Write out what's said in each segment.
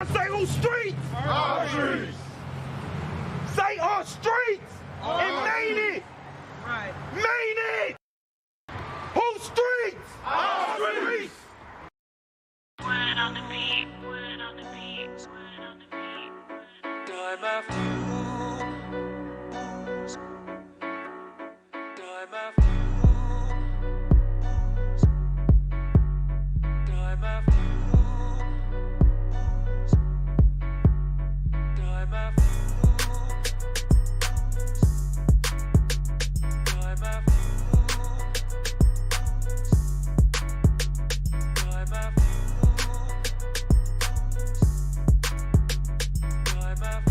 Say on streets. Our streets. Say on streets. And made it. Right. Made it. Whose streets? Our streets. Word on the beat, word on the beat, word on the beat. Time after time after time after time after time after time after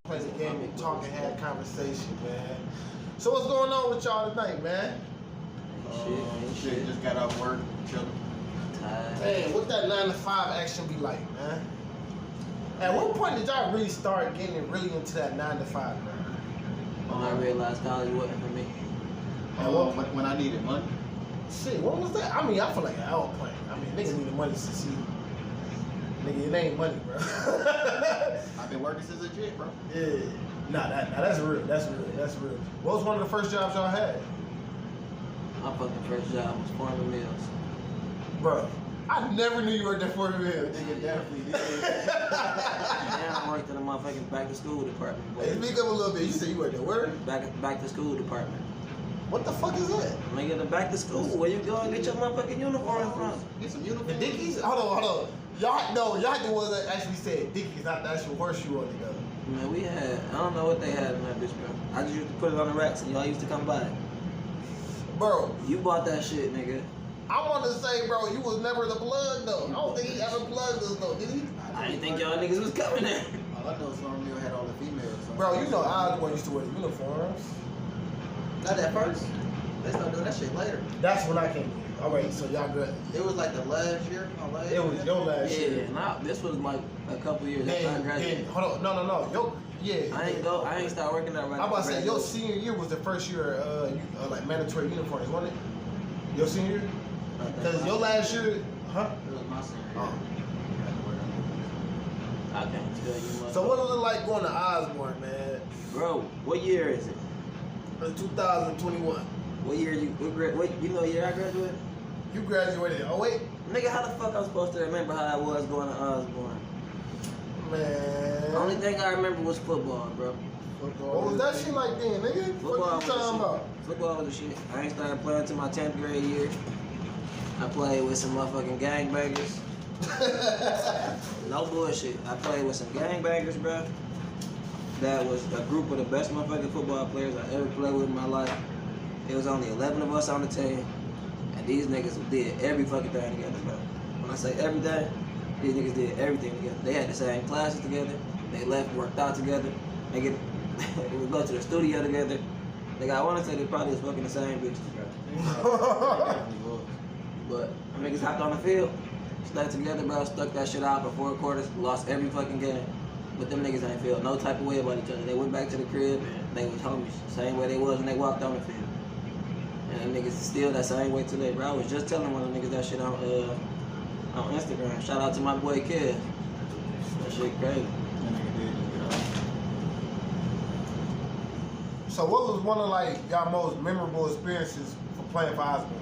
Play the game and talk and have conversation, man. So what's going on with y'all tonight, man? Shit, just got off work, chilling. Man, what that 9 to 5 action be like, man? At what point did y'all really start getting really into that 9 to 5, man? When I realized college wasn't for me. When I needed money. Shit, what was that? I mean, I feel like an hour point. I mean, niggas need the money to succeed. Nigga, it ain't money, bro. I've been working since a jit, bro. Yeah. Nah, that's real. That's real. That's real. What was one of the first jobs y'all had? My fucking first job was farming meals. Bro, I never knew you worked at Fort Mill. Nigga definitely did. And I worked in the motherfucking back to school department. Hey, speak up a little bit. You said you worked at where? Back to school department. What the fuck is that? Nigga, the back to school, where you go and get your motherfucking uniform from? Get some uniform. The Dickies? Hold on. Y'all the ones that actually said Dickies, not the actual horseshoe on together. Man, we had, I don't know what they had in that bitch, bro. I just used to put it on the racks and y'all used to come by. Bro, You bought that shit, nigga. I want to say, bro, you was never the plug, though. I don't think he ever plugged us, though, did he? I didn't think y'all niggas was coming there. All I know is Farm Mill had all the females. So Bro, you know Osborn used to wear the uniforms. not at first. They started doing that shit later. That's when I came. All right, so y'all good. It was like the last year. It was your last year. Yeah, nah, this was like a couple years after I graduated. Hold on, no. I ain't start working out right. I'm about to say, your senior year was the first year, like mandatory uniforms, wasn't it? Your senior year? Because your last year, huh? It was my senior year. Oh. I can't tell you much. So what was it like going to Osborn, man? Bro, what year is it? 2021. What year you know year I graduated? You graduated in 08? Nigga, how the fuck I'm supposed to remember how I was going to Osborn? Man. The only thing I remember was football, bro. What was that shit like then, nigga? Football What was you the talking shit. about? Football was the shit. I ain't started playing until my 10th grade year. I played with some motherfucking gangbangers. No bullshit. I played with some gangbangers, bro. That was a group of the best motherfucking football players I ever played with in my life. It was only 11 of us on the team, and these niggas did every fucking thing together, bro. When I say everything, these niggas did everything together. They had the same classes together. They left, worked out together. They would go to the studio together. Nigga, I want to say they probably was fucking the same bitches, bro. But niggas hopped on the field, stuck together, bro, stuck that shit out for 4 quarters, lost every fucking game. But them niggas ain't feel no type of way about each other. They went back to the crib and they was homies, same way they was when they walked on the field. And them niggas still that same way today, bro. I was just telling one of them niggas that shit on Instagram. Shout out to my boy Kev. That shit crazy. That nigga did just get off. So what was one of like y'all most memorable experiences for playing for Osborn?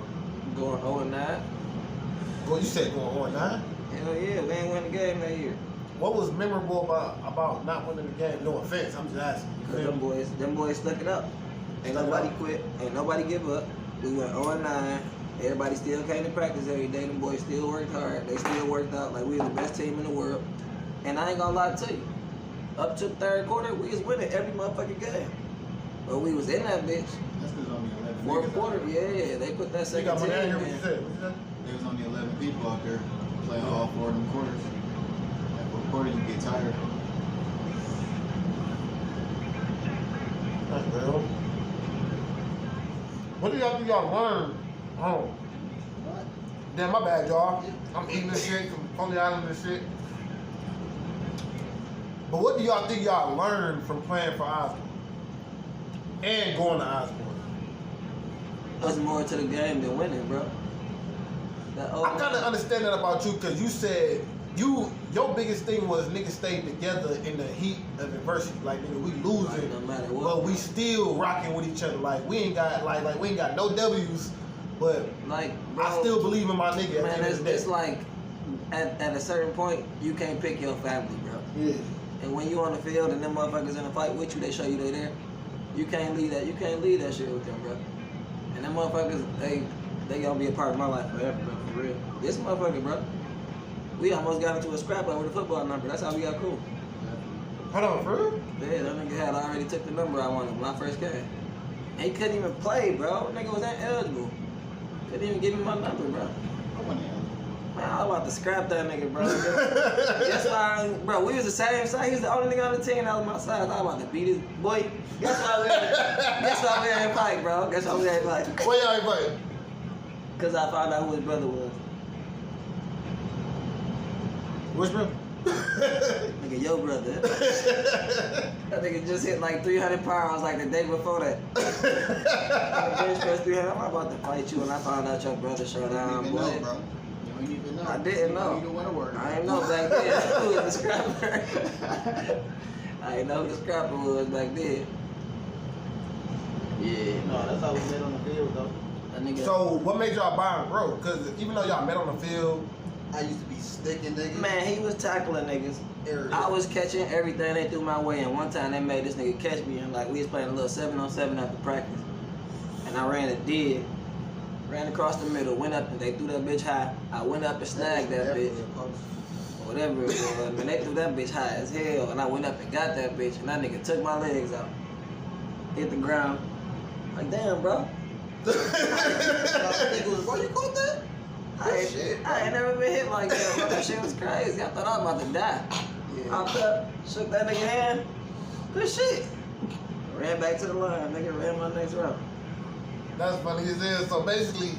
Going 0-9. Well, you said going 0-9? Hell yeah, we ain't win the game that year. What was memorable about not winning the game? No offense, I'm just asking. Cause them boys stuck it up. Ain't nobody quit. Ain't nobody give up. We went 0-9. Everybody still came to practice every day. Them boys still worked hard. They still worked out like we was the best team in the world. And I ain't gonna lie to you. Up to the 3rd quarter, we was winning every motherfucking game. But we was in that bitch. That's because only 11 4th niggas quarter, out there. yeah. They put that You second got my team name here. What in. you said? What you said? There was only 11 people out there playing all 4 of them quarters. At 4th quarter, you get tired. Right, bro. What do y'all think y'all learned? Oh. Damn, my bad, y'all. I'm eating this shit from Coney Island and shit. But what do y'all think y'all learned from playing for Osborn and going to Osborn? There's more to the game than winning, bro. I kind of understand that about you because you said your biggest thing was niggas stayed together in the heat of adversity. Like nigga, we losing, no matter what, but we still rocking with each other. Like we ain't got like we ain't got no W's, but like bro, I still believe in my nigga. Man, it's like at a certain point you can't pick your family, bro. Yeah. And when you on the field and them motherfuckers in a fight with you, they show you they there. You can't leave that. You can't leave that shit with them, bro. And them motherfuckers, they gonna be a part of my life forever, bro. For real. This motherfucker, bro. We almost got into a scrap over the football number. That's how we got cool. Hold on, for real? Yeah, that nigga had already took the number I wanted when I first came. And he couldn't even play, bro. That nigga was ineligible. Couldn't even give me my number, bro. I wasn't eligible. Man, I was about to scrap that nigga, bro. That's why, bro, we was the same size. He was the only nigga on the team that was my size. I was about to beat his boy. Guess why we ain't fight, bro. Guess why we ain't fight. Why y'all ain't fight? Because I found out who his brother was. Which brother? Nigga, your brother. That nigga just hit like 300 pounds like the day before that. Bench press 300. I'm about to fight you, and I found out your brother showed down, You boy. don't even know, bro. You don't even know. I didn't know. You don't want to work. I didn't know back then who was the scrapper. I didn't know who the scrapper was back then. Yeah. No, that's how we met on the field, though. That nigga. So what made y'all bond grow? Because even though y'all met on the field, I used to be sticking niggas. Man, he was tackling niggas. I was catching everything they threw my way, and one time they made this nigga catch me, and like we was playing a little 7-on-7 after practice, and I ran a dig, ran across the middle, went up, and they threw that bitch high. I went up and snagged that bitch, whatever it was, and they threw that bitch high as hell, and I went up and got that bitch, and that nigga took my legs out, hit the ground, like damn, bro. Bro, you caught that? I ain't never been hit like that, bro. That shit was crazy. I thought I was about to die. Yeah. Hopped up, shook that nigga hand. Good shit. Ran back to the line. Nigga ran my next route. that's funny as hell. So basically,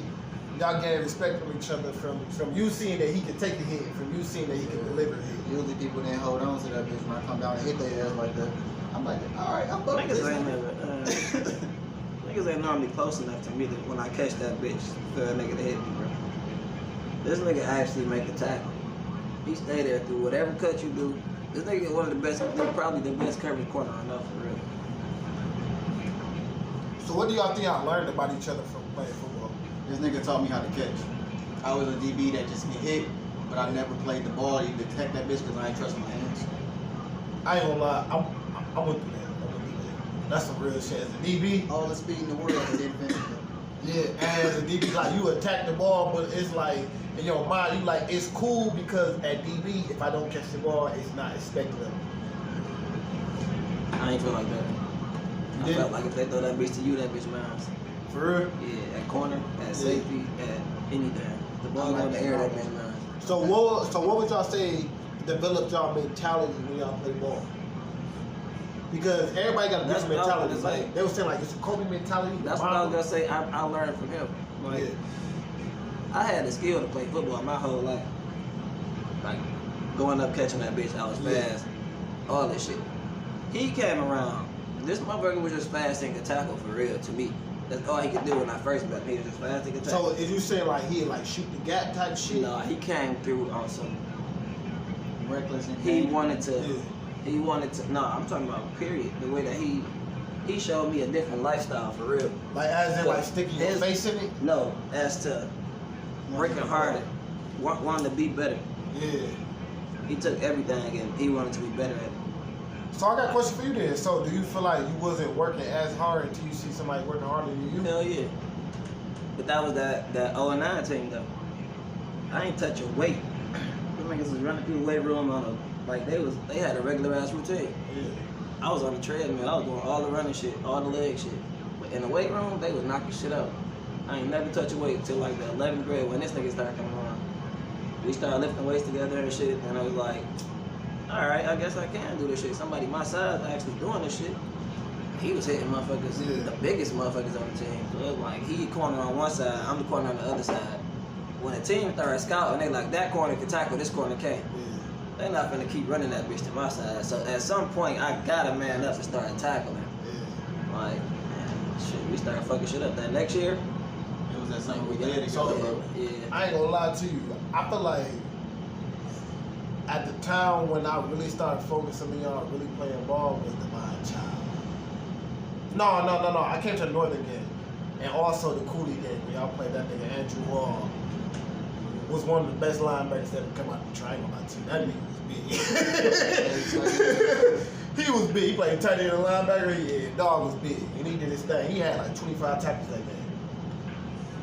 y'all gained respect from each other from you seeing that he could take the hit, from you seeing that he could deliver a hit. Usually people didn't hold on to that bitch when I come down and hit their ass like that. I'm like, alright, I'm fucking this. Niggas ain't never. Niggas ain't normally close enough to me that when I catch that bitch for a nigga to hit me, bro. This nigga actually make a tackle. He stay there through whatever cut you do. This nigga one of the best, probably the best coverage corner I know for real. So what do y'all think y'all learned about each other from playing football? This nigga taught me how to catch. I was a DB that just get hit, but I never played the ball to detect that bitch because I ain't trust my hands. I ain't gonna lie, I went through that. That's some real shit. As a DB, All the speed in the world and didn't finish it. yeah, and as a DB, like you attack the ball, but it's like in your mind, you like it's cool because at DB, if I don't catch the ball, it's not expected of me. I ain't feel like that. I Yeah. felt like if they throw that bitch to you, that bitch mine. For real. Yeah, at corner, at safety, at anything. The ball go in the air, that bitch mine. So what would y'all say developed y'all mentality when y'all play ball? Because everybody got a That's different what I was mentality. gonna say. Like they were saying like it's a Kobe mentality. That's what I was gonna say. I learned from him. Like, Yeah. I had the skill to play football my whole life. Like, going up, catching that bitch, I was fast. All this shit. He came around. This motherfucker was just fast and could tackle for real to me. That's all he could do when I first met him. He was just fast and could tackle. So is you saying like he like shoot the gap type shit? No, he came through on some. Reckless and He wanted to. Yeah. He wanted to. No, I'm talking about period. The way that he showed me a different lifestyle for real. Like as in like sticking your His- face in it? No, as to working harder, wanting to be better. Yeah. He took everything and he wanted to be better at it. So I got a question for you then. So do you feel like you wasn't working as hard until you see somebody working harder than you? Hell yeah. But that was that 09 team though. I ain't touch a weight. Them niggas was running through the weight room on a they had a regular ass routine. Yeah. I was on the treadmill. I was doing all the running shit, all the leg shit. But in the weight room, they was knocking shit out. I ain't never touch a weight until like the 11th grade when this nigga started coming around. We started lifting weights together and shit, and I was like, all right, I guess I can do this shit. Somebody my size actually doing this shit. He was hitting motherfuckers, Yeah. the biggest motherfuckers on the team. So it was like he corner on one side, I'm the corner on the other side. When a team started scouting, they like that corner can tackle, this corner can't. Yeah. They not finna keep running that bitch to my side. So at some point, I gotta man up and start tackling. Yeah. Like, man, shit, we started fucking shit up that next year. It was that something we did So, together, bro. Yeah. I ain't gonna lie to you. I feel like at the time when I really started focusing on y'all really playing ball was Divine Child. No. I came to the Northern game. And also the Cooley game when y'all played that nigga Andrew Hall. Was one of the best linebackers that ever come out the triangle on my team. That nigga was big. He was big. He played tight end and linebacker. Yeah, dog was big. And he did his thing. He had like 25 tackles that game.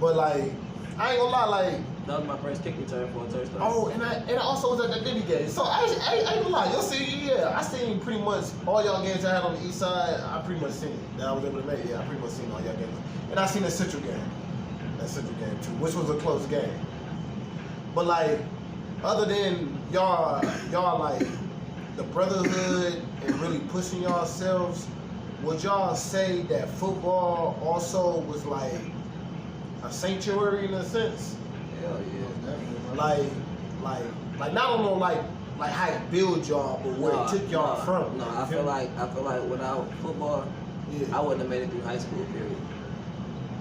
But like, I ain't gonna lie, like, That was my first kick return for a touchdown. oh, and I also was at that Diddy game. So I ain't gonna lie, you'll see, yeah, I seen pretty much all y'all games I had on the east side. I pretty much seen it. That I was able to make. Yeah, I pretty much seen all y'all games. And I seen the Central game. That Central game too, which was a close game. But like, other than y'all like the brotherhood and really pushing yourselves, would y'all say that football also was like a sanctuary in a sense? Hell yeah. Like not only like how it built y'all, but where it took y'all from. No, I feel like without football, Yeah. I wouldn't have made it through high school, period.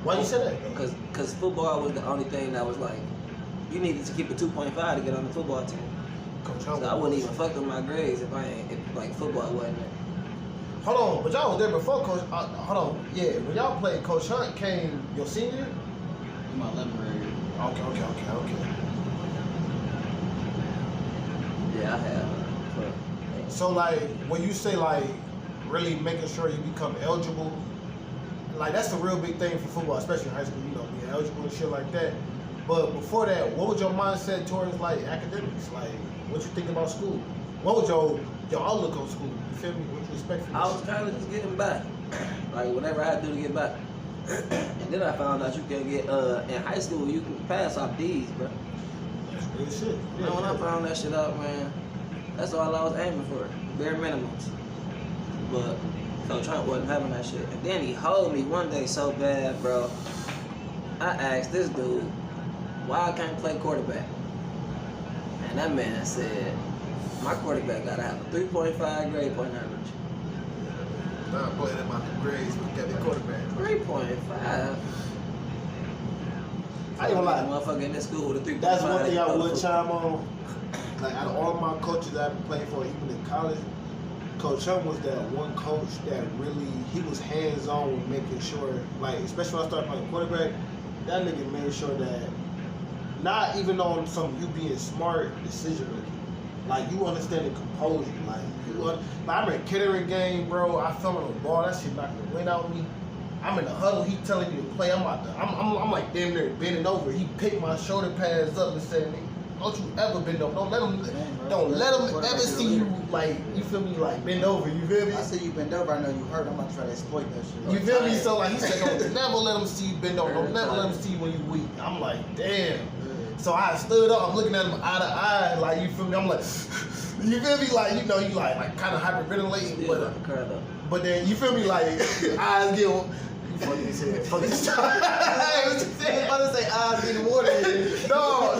Why you say that? Cause football was the only thing that was like, you needed to keep a 2.5 to get on the football team. Coach So I wouldn't even fuck with my grades if like football wasn't there. Hold on, but y'all was there before Coach. Hold on, yeah. When y'all played, Coach Hunt came your senior year? In my 11th grade. Okay. Yeah, I have. So like, when you say like, really making sure you become eligible, like that's a real big thing for football, especially in high school. You know, being eligible and shit like that. But before that, what was your mindset towards like academics? Like, what you think about school? What was your outlook on school? You feel me? What you expect from I was kind of just getting back, like whatever I had to do to get back. And then I found out you can get in high school you can pass off D's, bro. That's real shit. Yeah, Man, when I found that shit out, man, that's all I was aiming for, bare minimums. But Coach Trump wasn't having that shit. And then he hold me one day so bad, bro. I asked this dude, why I can't play quarterback? And that man said, my quarterback gotta have a 3.5 grade point average. Nah, boy, that my grades when you got the quarterback. 3.5. I ain't gonna lie. Motherfucker in this school with a 3.5. That's one thing I would chime on. Like out of all my coaches I've been playing for, even in college, Coach Hunt was that one coach that really, he was hands-on with making sure, like, especially when I started playing quarterback, that nigga made sure that, not even on some you being smart decision making, like you understanding composure, like I'm in a Kettering game, bro, I fell on the ball, that shit knocked the wind out of me. I'm in the huddle, he telling me to play, I'm like damn near bending over. He picked my shoulder pads up and said, don't you ever bend over. Don't let him ever see you, like, you feel me, like bend over, you feel me? I see you bend over, I know you hurt. I'm gonna try to exploit that shit. You feel me? So like he said, don't never let him see you bend over. Don't never let him see you when you weak. I'm like, damn. So I stood up, I'm looking at him eye to eye, like, you feel me? I'm like, you feel me? Like, you know, you like kind of hyperventilating, but then you feel me? Like eyes get funny as hell. Funny as hell. I was about to say eyes getting watery. No.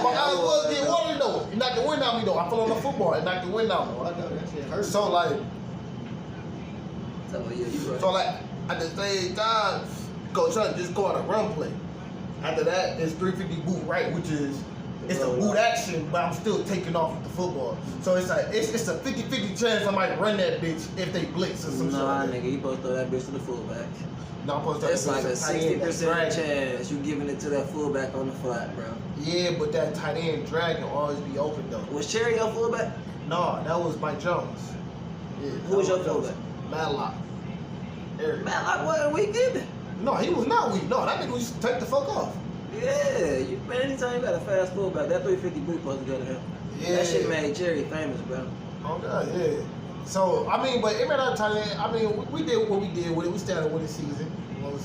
My eyes was getting watery though. It knocked the wind out of me though. I fell on the football. It knocked the wind out. Oh, I know that shit hurt. So like, So like at the same time, Coach Hunt just called a run play. After that, it's 350 boot right, which is it's a boot action, but I'm still taking off with the football. So it's like it's a 50-50 chance I might run that bitch if they blitz or some shit. Nah, nigga, you supposed to throw that bitch to the fullback. No, I'm supposed to. It's like a 60% chance you giving it to that fullback on the flat, bro. Yeah, but that tight end drag will always be open though. Was Cherry your fullback? No, that was Mike Jones. Yeah, Who was your fullback? Matlock. Eric. Matlock wasn't weak either. No, he was not weak. No, that nigga used to take the fuck off. Yeah, man, anytime you got a fast fullback, that 350 boot supposed to go to him. Yeah. That shit made Cherry famous, bro. Oh God, yeah. So I mean, but it made our tight end. I mean, we did what we did with it. We stayed out with the season. Low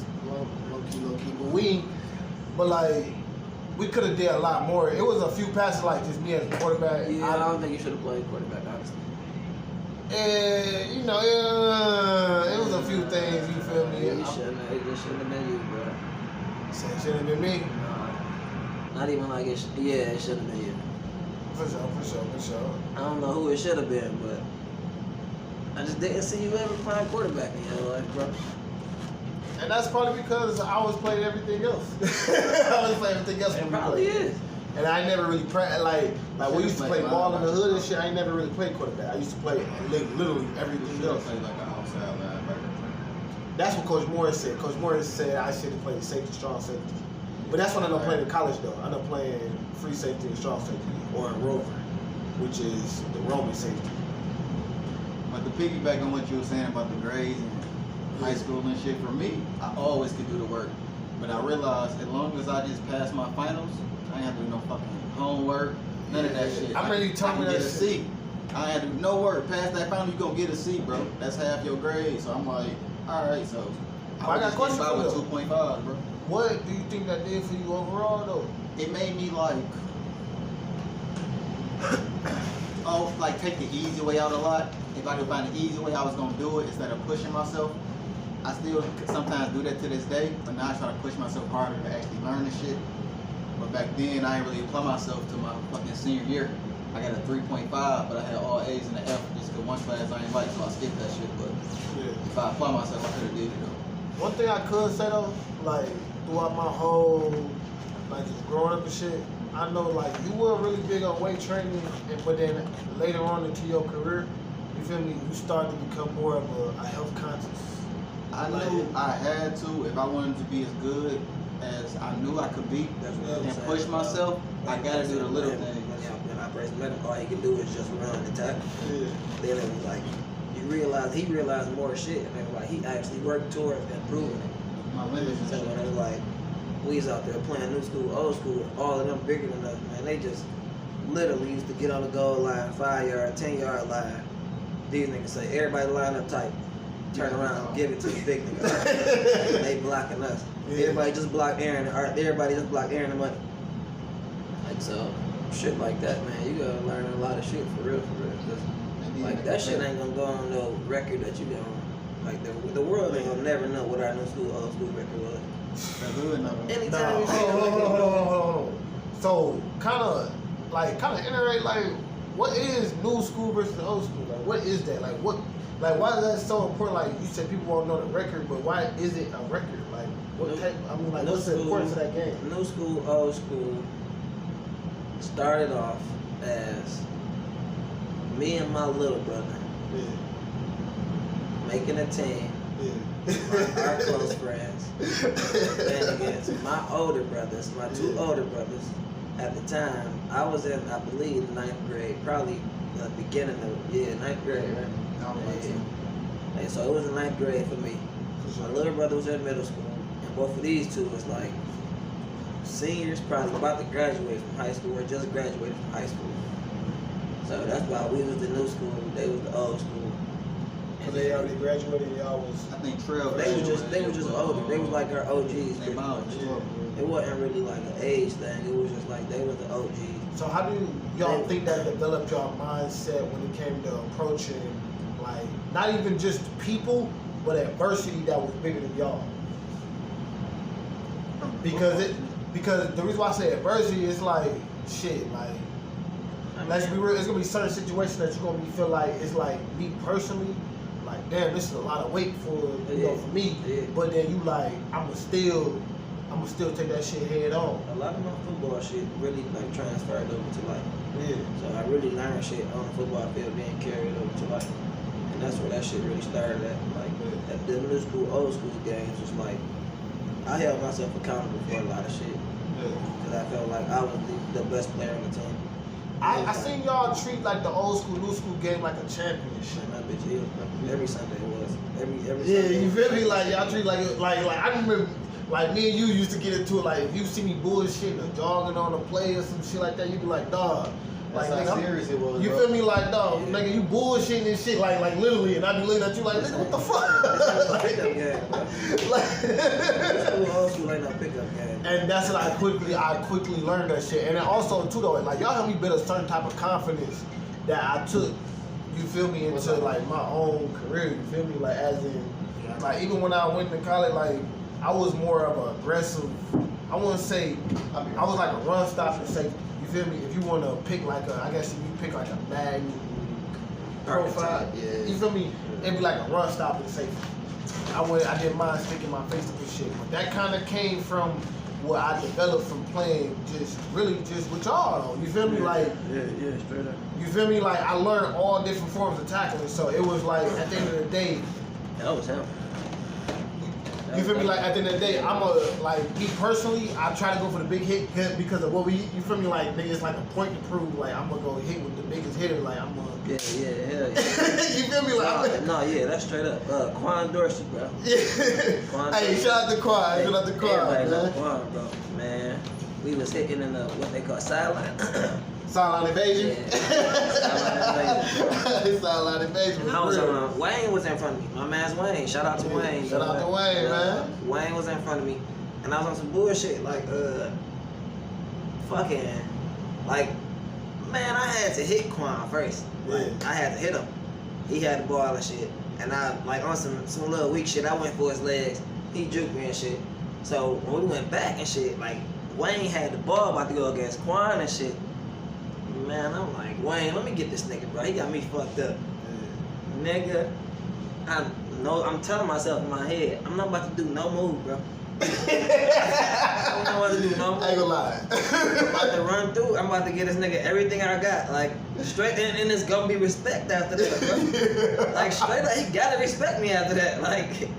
key. But like, we could have did a lot more. It was a few passes like just me as a quarterback. Yeah, I don't think you should have played quarterback, honestly. And you know, it was a few things. You feel me? Yeah, you shouldn't have. It just shouldn't have been you, bro. It shouldn't have been me. Not even like it. Yeah, it shouldn't have been you. For sure. I don't know who it should have been, but I just didn't see you ever playing quarterback in your life, bro. And that's probably because I always played everything else. I always played everything else. It probably is. And I never really like we used to play ball in the hood and shit. I ain't never really played quarterback. I used to play literally everything else. Play like an outside linebacker. That's what Coach Morris said. Coach Morris said I should have played safety, strong safety. But that's when I don't play in college though. I don't play free safety and strong safety, or in rover, which is the Roman safety. But to piggyback on what you were saying about the grades and high school and shit, for me, I always could do the work. But I realized as long as I just pass my finals, I ain't have to do no fucking homework, none of that shit. I'm ready to tell me that get a shit. C. I ain't had to do no work. Pass that final, you gonna get a C, bro. That's half your grade. So I'm like, all right, so I got a question for you, with though. 2.5, bro. What do you think that did for you overall though? It made me like, take the easy way out a lot. If I could find an easy way, I was gonna do it instead of pushing myself. I still sometimes do that to this day, but now I try to push myself harder to actually learn the shit. But back then, I didn't really apply myself to my fucking senior year. I got a 3.5, but I had all A's and an F just because one class I ain't like, so I skipped that shit. But if I apply myself, I could have did it though. One thing I could say though, like throughout my whole, like just growing up and shit, I know like you were really big on weight training, but then later on into your career, you feel me, you started to become more of a health conscious. I knew I had to, if I wanted to be as good as I knew I could be and push myself, I gotta do the little things. When I first met him, all he could do is just run and tackle. Yeah. Then it was like, he realized more shit, and it was like he actually worked towards improving it. My limits and So shit. when it was like, we was out there playing new school, old school, all of them bigger than us, man. They just literally used to get on the goal line, 5-yard, 10-yard line. These niggas say, everybody line up tight. Turn around, give it to the big niggas. They blocking us. Yeah. Everybody just block Aaron the money. Like so, shit like that, man. You gotta learn a lot of shit for real. 'Cause, like that shit ain't gonna go on no record that you got on. Like the world ain't gonna never know what our new school, old school record was. The hood number. Anytime you see Hold on. So kind of iterate like, what is new school versus old school? Like, what is that? Like, what? Like, why is that so important? Like, you said people won't know the record, but why is it a record? Like, what type? I mean, like, what's the importance of that game? New school, old school started off as me and my little brother making a team. Our close friends playing against my older brothers, my two older brothers. At the time, I was in, I believe, 9th grade, probably the beginning of 9th grade, right? And so it was in 9th grade for me. My little brother was in middle school, and both of these two was like seniors, probably about to graduate from high school or just graduated from high school. So that's why we was the new school, they was the old school. Because they already graduated, y'all was. I think Trail. They was just older. They was like our OGs. They miles. It wasn't really like an age thing. It was just like they was the OGs. So how do y'all think that developed y'all mindset when it came to approaching, like, not even just people, but adversity that was bigger than y'all? Because the reason why I say adversity is like, shit, like, let's be real, it's gonna be certain situations that you're gonna feel like, it's like, me personally, like, damn, this is a lot of weight for, for me. Yeah. But then you like, I'ma still take that shit head on. A lot of my football shit really like transferred over to life. Yeah. So I really learned shit on the football field being carried over to life. And that's where that shit really started at. Like at the new school, old school games was like, I held myself accountable for a lot of shit. Because I felt like I was the best player on the team. I seen y'all treat like the old school, new school game like a championship. And that bitch is. Every Sunday it was. Every Yeah, Sunday. you feel me? Like y'all treat like I remember, like me and you used to get into it. Like if you see me bullshitting or jogging on a play or some shit like that, you be like, dog. Like, That's how nigga, serious it was, you bro. feel me? Like, dog, Yeah. nigga, you bullshitting and shit, like literally, and I be looking at you like, nigga, what the fuck? Pickup game, bro. like, School, old school ain't no pickup game. and that's what I quickly learned that shit. And then also too though, like y'all helped me build a certain type of confidence that I took, you feel me, into like my own career. You feel me? Like as in, like even when I went to college, like I was more of an aggressive. I wouldn't say I was like a run stopper safety. You feel me? If you want to pick like I guess if you pick like a bag profile, you feel me? It'd be like a run stop and safety. I didn't mind sticking my face to this shit, but that kind of came from what I developed from playing just with y'all though. You feel me? Like straight up. You feel me? Like I learned all different forms of tackling, so it was like at the end of the day. That was him. You feel me? Like at the end of the day, me personally, I try to go for the big hit because of what you feel me? Like nigga, it's like a point to prove. Like I'm gonna go hit with the biggest hitter. Like I'm gonna. Yeah, hell yeah. You feel me? Like that's straight up. Quan Dorsey, bro. Yeah. Hey, shout out to Quan. Shout out to Quan, man. Quan, bro, man. We was hitting in the what they call sideline. Sideline invasion. Yeah. Sideline invasion. I was Wayne was in front of me. My man's Wayne. Shout out to Wayne. Shout out to Wayne, man. Wayne was in front of me, and I was on some bullshit like man, I had to hit Quan first. Like, I had to hit him. He had the ball and shit, and I like on some little weak shit. I went for his legs. He juked me and shit. So when we went back and shit, like Wayne had the ball about to go against Quan and shit. Man, I'm like, Wayne, let me get this nigga, bro. He got me fucked up. Nigga, I'm telling myself in my head, I'm not about to do no move, bro. I'm not about to do no move. I ain't gonna lie. I'm about to run through. I'm about to get this nigga everything I got. Like, straight, and it's gonna be respect after that, bro. Like, straight up, he gotta respect me after that. Like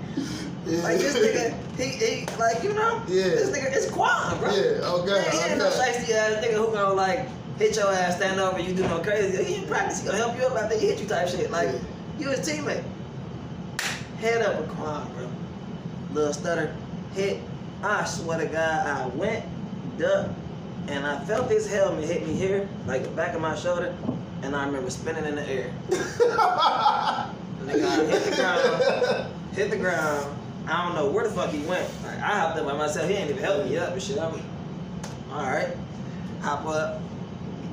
this nigga, he like, you know, this nigga, it's Quan, bro. Yeah, okay. He ain't no shiesty ass nigga who gonna, like, hit your ass, stand over, you do no crazy. He in practice, he gonna help you up after he hit you type shit. Like, you his teammate. Head up with Quan, bro. Little stutter, hit. I swear to God, I went, duck, and I felt this helmet hit me here, like the back of my shoulder, and I remember spinning in the air. Nigga, I hit the ground. I don't know where the fuck he went. Like, I hopped up by myself. He ain't even helped me up and shit. I'm alright. Hop up.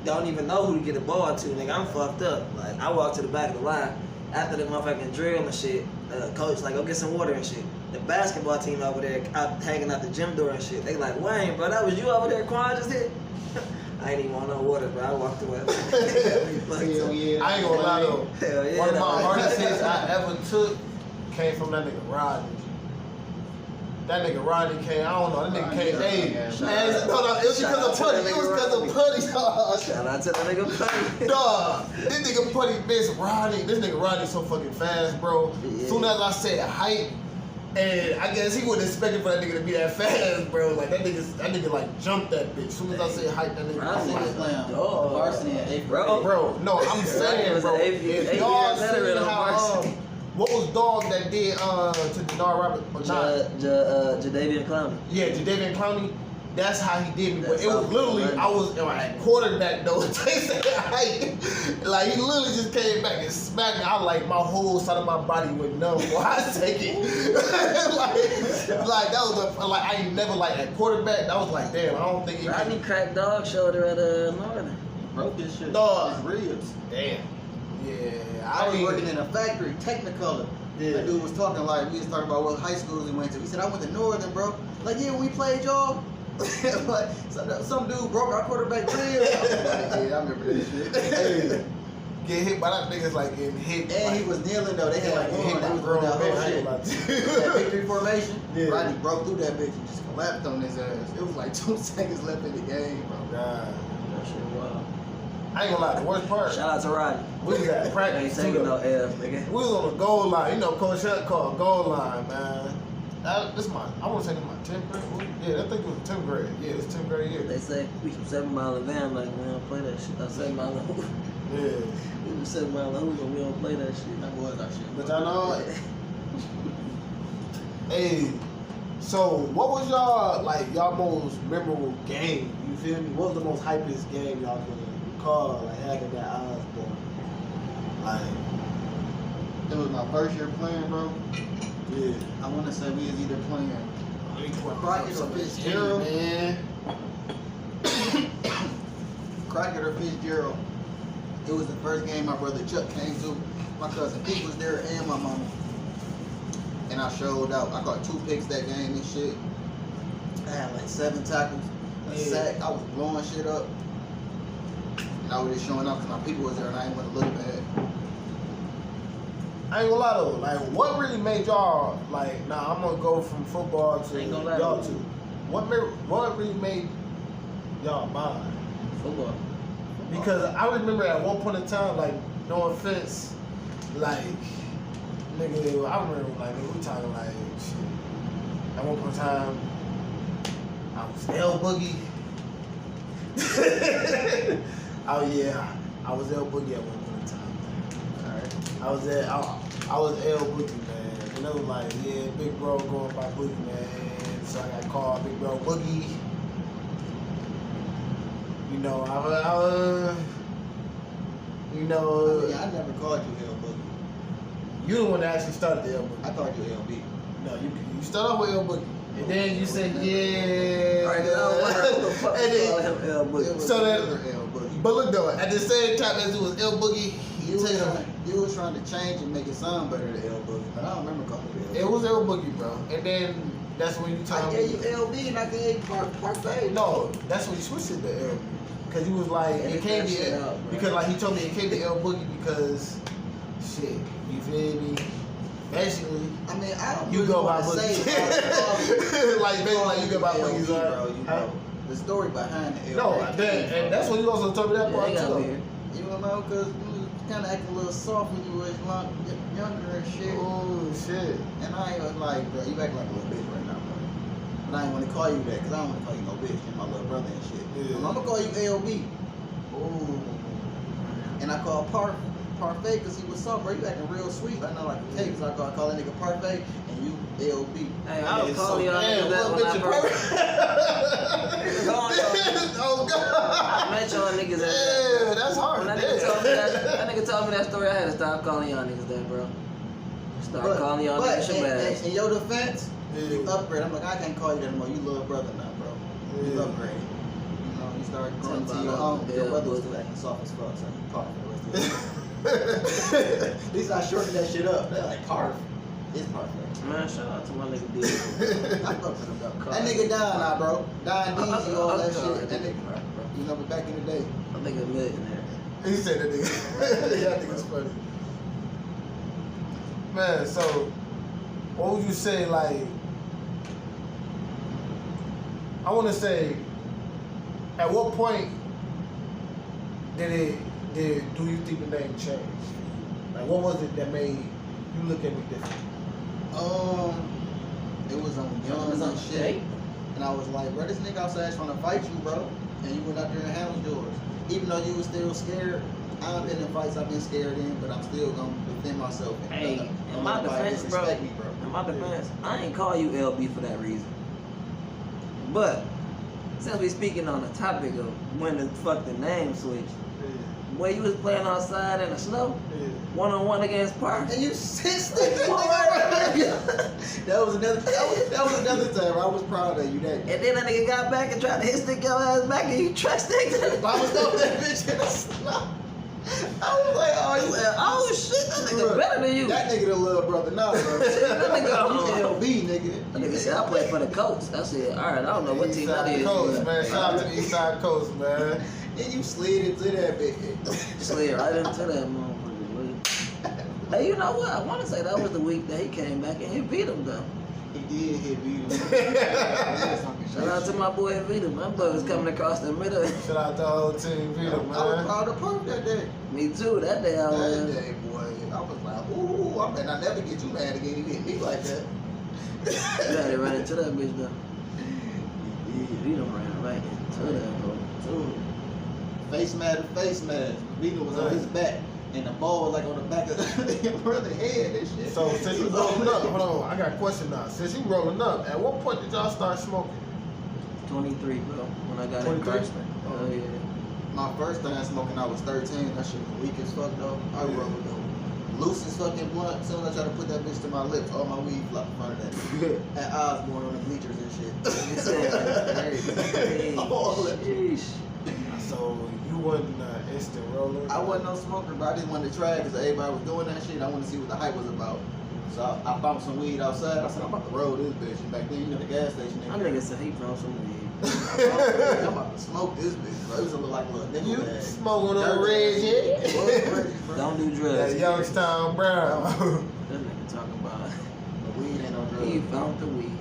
Don't even know who to get the ball to, nigga. I'm fucked up. Like, I walked to the back of the line. After the motherfucking drill and shit, coach like, go get some water and shit. The basketball team over there hanging out the gym door and shit. They like, Wayne, bro, that was you over there Quan just hit? I ain't even want no water, bro. I walked away. Hell yeah. I ain't gonna lie though. Hell yeah. One of my hardest hits I ever took came from that nigga Rodney. That nigga Rodney came, I don't know, that nigga came, hey, man, it was because of Putty. It was because of Putty. Shout out to the nigga Putty. Dog, this nigga Putty missed Rodney. This nigga Rodney so fucking fast, bro. Yeah. Soon as I said height, and I guess he wasn't expecting for that nigga to be that fast, bro. Like that nigga like jumped that bitch. Soon as I said height, that nigga. Rodney was playing varsity in 8th grade. Bro, no, I'm saying, bro. If y'all seen how what was dog that did to Denard Robert? Jadavian Clowney. Yeah, Jadavian Clowney. That's how he did me. But it was literally, I was at quarterback though. Like he literally just came back and smacked me. I like my whole side of my body went numb. Why I take it? like that was I ain't never like at quarterback. That was like damn. I don't think. Rodney cracked dog shoulder at Northern. Broke his shit. Dog. His ribs. Damn. Yeah. I was working in a factory, Technicolor. Yeah. That dude was talking like, we was talking about what high schools he went to. He said, I went to Northern, bro. Like, yeah, we played y'all. Like, some dude broke our quarterback rib. Yeah, I remember that shit. Hey, get hit by that nigga's like getting hit. And he was kneeling though. They had like hit one. by They was grown doing that whole man. shit. That victory formation. Yeah. Rodney broke through that bitch and just collapsed on his ass. It was like 2 seconds left in the game, bro. God. That shit wild. I ain't gonna lie, the worst part. Shout out to Rodney. We was at Ain't practice. taking no F, nigga. We was on the goal line. You know, Coach Hunt called goal line, man. I want to say this my 10th grade. Yeah, I think it was 10th grade. Yeah, it's 10th grade year. They say we from 7 Mile and Van, like, we don't play that shit. 7 Mile and Hoop. Yeah. We from 7 Mile and Hoop, but we don't play that shit. That was our shit. But y'all know it. Hey, so what was y'all most memorable game? You feel me? What was the most hypest game y'all can recall, like having that Osborn? Like, It was my first year playing, bro. yeah. I want to say we was either playing Crockett or Fitzgerald. man. Crockett or Fitzgerald. It was the first game my brother Chuck came to. My cousin Pete was there and my mama. And I showed out. I caught 2 picks that game and shit. I had like 7 tackles, a sack. I was blowing shit up. And I was just showing up because my people was there and I didn't want to look bad. I ain't gonna lie though, like what really made y'all like, nah, I'm gonna go from football to Ain't gonna lie y'all to two. you. What really made y'all bond? Football. Because I remember at one point in time, like, no offense, like, nigga, I remember like nigga, we talking like shit. At one point in time, I was L Boogie. Oh yeah, I was L Boogie at one point in time. Alright. I was L Boogie, man. And it was like, yeah, big bro going by Boogie, man. So I got called Big Bro Boogie. You know, you know. I never called you L Boogie. You the one that actually started the L Boogie. I called you LB. No, you start off with L Boogie. And then you said, yeah. Right, who the fuck And then- call him L Boogie? It was So that- another L Boogie. But look though, at the same time as it was L Boogie, You was trying to change and make it sound better than L Boogie, but I don't remember calling you L Boogie. it was L Boogie, bro. And then that's when you I told gave you me. LB and I gave you Parfait. No, that's when you switched it to L. Because he was like, Edit it can't that be shit L. out, bro. Because like he told me it can't be L Boogie because, shit, you feel me? Basically, I mean, I don't you really go by want to say Boogie. Like basically, like you go by Boogie's, bro. right? You Huh? know, the story behind the No, and that's when you also told me that Yeah, part they got too. weird. You know, because you was kind of acting a little soft when you was younger and shit. Oh shit. And I ain't like, bro, you act like a little bitch right now, bro. But I ain't want to call you that because I don't want to call you no bitch. You're my little brother and shit. Yeah. I'm going to call you LB. Ooh. And I call Parfait because he was soft, bro. You acting real sweet. I know like a cake, so I call that nigga Parfait and you LB. Hey, I was Yeah, calling so y'all damn, niggas that what when I bitch first. Oh god. I met y'all niggas at Yeah, that's hard. When that nigga told me that story, I had to stop calling y'all niggas that, bro. Start calling y'all niggas Shabazz. in your defense, you Yeah. upgrade. I'm like, I can't call you that anymore. You little brother now, bro. You Yeah. upgrade. You know, you start growing to Tell your about own. that, Your yeah, brother was but- still acting soft as fuck, so you Parfait. At least I shortened that shit up. They're like Carf. It's Parfait. Man, shout out to my nigga D. I fuck with him though. That nigga dying now, bro. Dying DZ, all that shit. That nigga, you know, but back in the day. I think a millionaire. He said that nigga. Yeah, I think it's funny. Man, so what would you say like I wanna say at what point do you think the name changed? Like what was it that made you look at me different? It was on Young and shit. And I was like, bro, this nigga outside trying to fight you, bro. And you went out there and handled yours. Even though you was still scared, I've been in fights I've been scared in, but I'm still gonna defend myself. Hey, Don't in my nobody defense, bro. disrespect me, bro. In my defense, I ain't call you LB for that reason. But since we speaking on the topic of when the fuck the name switched, when you was playing outside in the snow, 1-on-1 against Park. And you sissed it. That was another time. I was proud of you that day. And then that nigga got back and tried to hit stick your ass back and you track stick. I was off that bitch in the snow. I was like, oh, you Oh shit, that nigga better than you. That nigga the little brother, nah, bro. That nigga, You LB, nigga. That nigga said I play for the Colts. I said, all right, I don't know what team that is. Coast, man. Shout out to the East Side Coast, man. And you slid into that bitch. Slid right into that motherfucker. Boy. Hey, you know what? I want to say that was the week that he came back and he beat him though. He did hit me. Shout out to my boy Vita. My boy was coming across the middle. Shout out to the whole team, Peter, I was man. proud of Perk that day. Me too. That day I That was. day, boy. I was like, ooh, I bet I never get you mad again. You hit me like that. You had to run into that bitch though. Vita ran right into that bro. Dude. Face mask. Vito was on his back. And the ball was like on the back of your brother's head and shit. So since you rolling up, hold on, I got a question now. Since you rolling up, at what point did y'all start smoking? 23, bro. When I got 23? incarcerated. Oh yeah. My first time smoking, I was 13. That shit was weak as fuck though. I rolled though. Loose as fucking blunt. Soon as I tried to put that bitch to my lips, all my weed flopped in front of that. At Osborn on the bleachers and shit. All that. Sheesh. So you wasn't an instant roller? I wasn't no smoker, but I just wanted to try it because everybody was doing that shit. I wanted to see what the hype was about. So I found some weed outside. I said, I'm about to roll this bitch. And back then, you know, the gas station. I nigga said he found some weed. I'm about to smoke this bitch, bro. It was a little like a little nickel You bag. smoking on red shit? Don't do drugs. That Youngstown Brown. That nigga talking about The weed ain't no drug. he found the weed.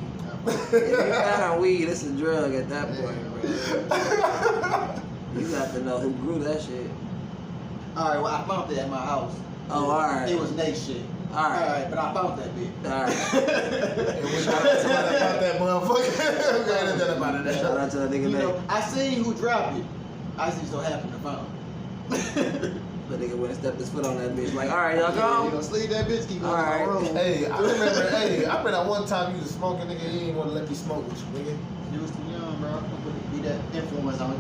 If you found weed, it's a drug at that point, bro. You got to know who grew that shit. Alright, well, I found it at my house. Oh, alright. It was Nate shit. Alright. But I found that bitch. Alright. Shout out to that motherfucker. Shout out to that nigga You know, name. I seen who dropped it. I just so happened to find it. But nigga went and stepped his foot on that bitch. Like, alright, y'all You go. gonna sleep that bitch, keep going Alright. in my room. Hey, I remember that one time you was smoking, nigga, he didn't want to let me smoke with you, nigga. You was too young, bro. I couldn't be that influence on you.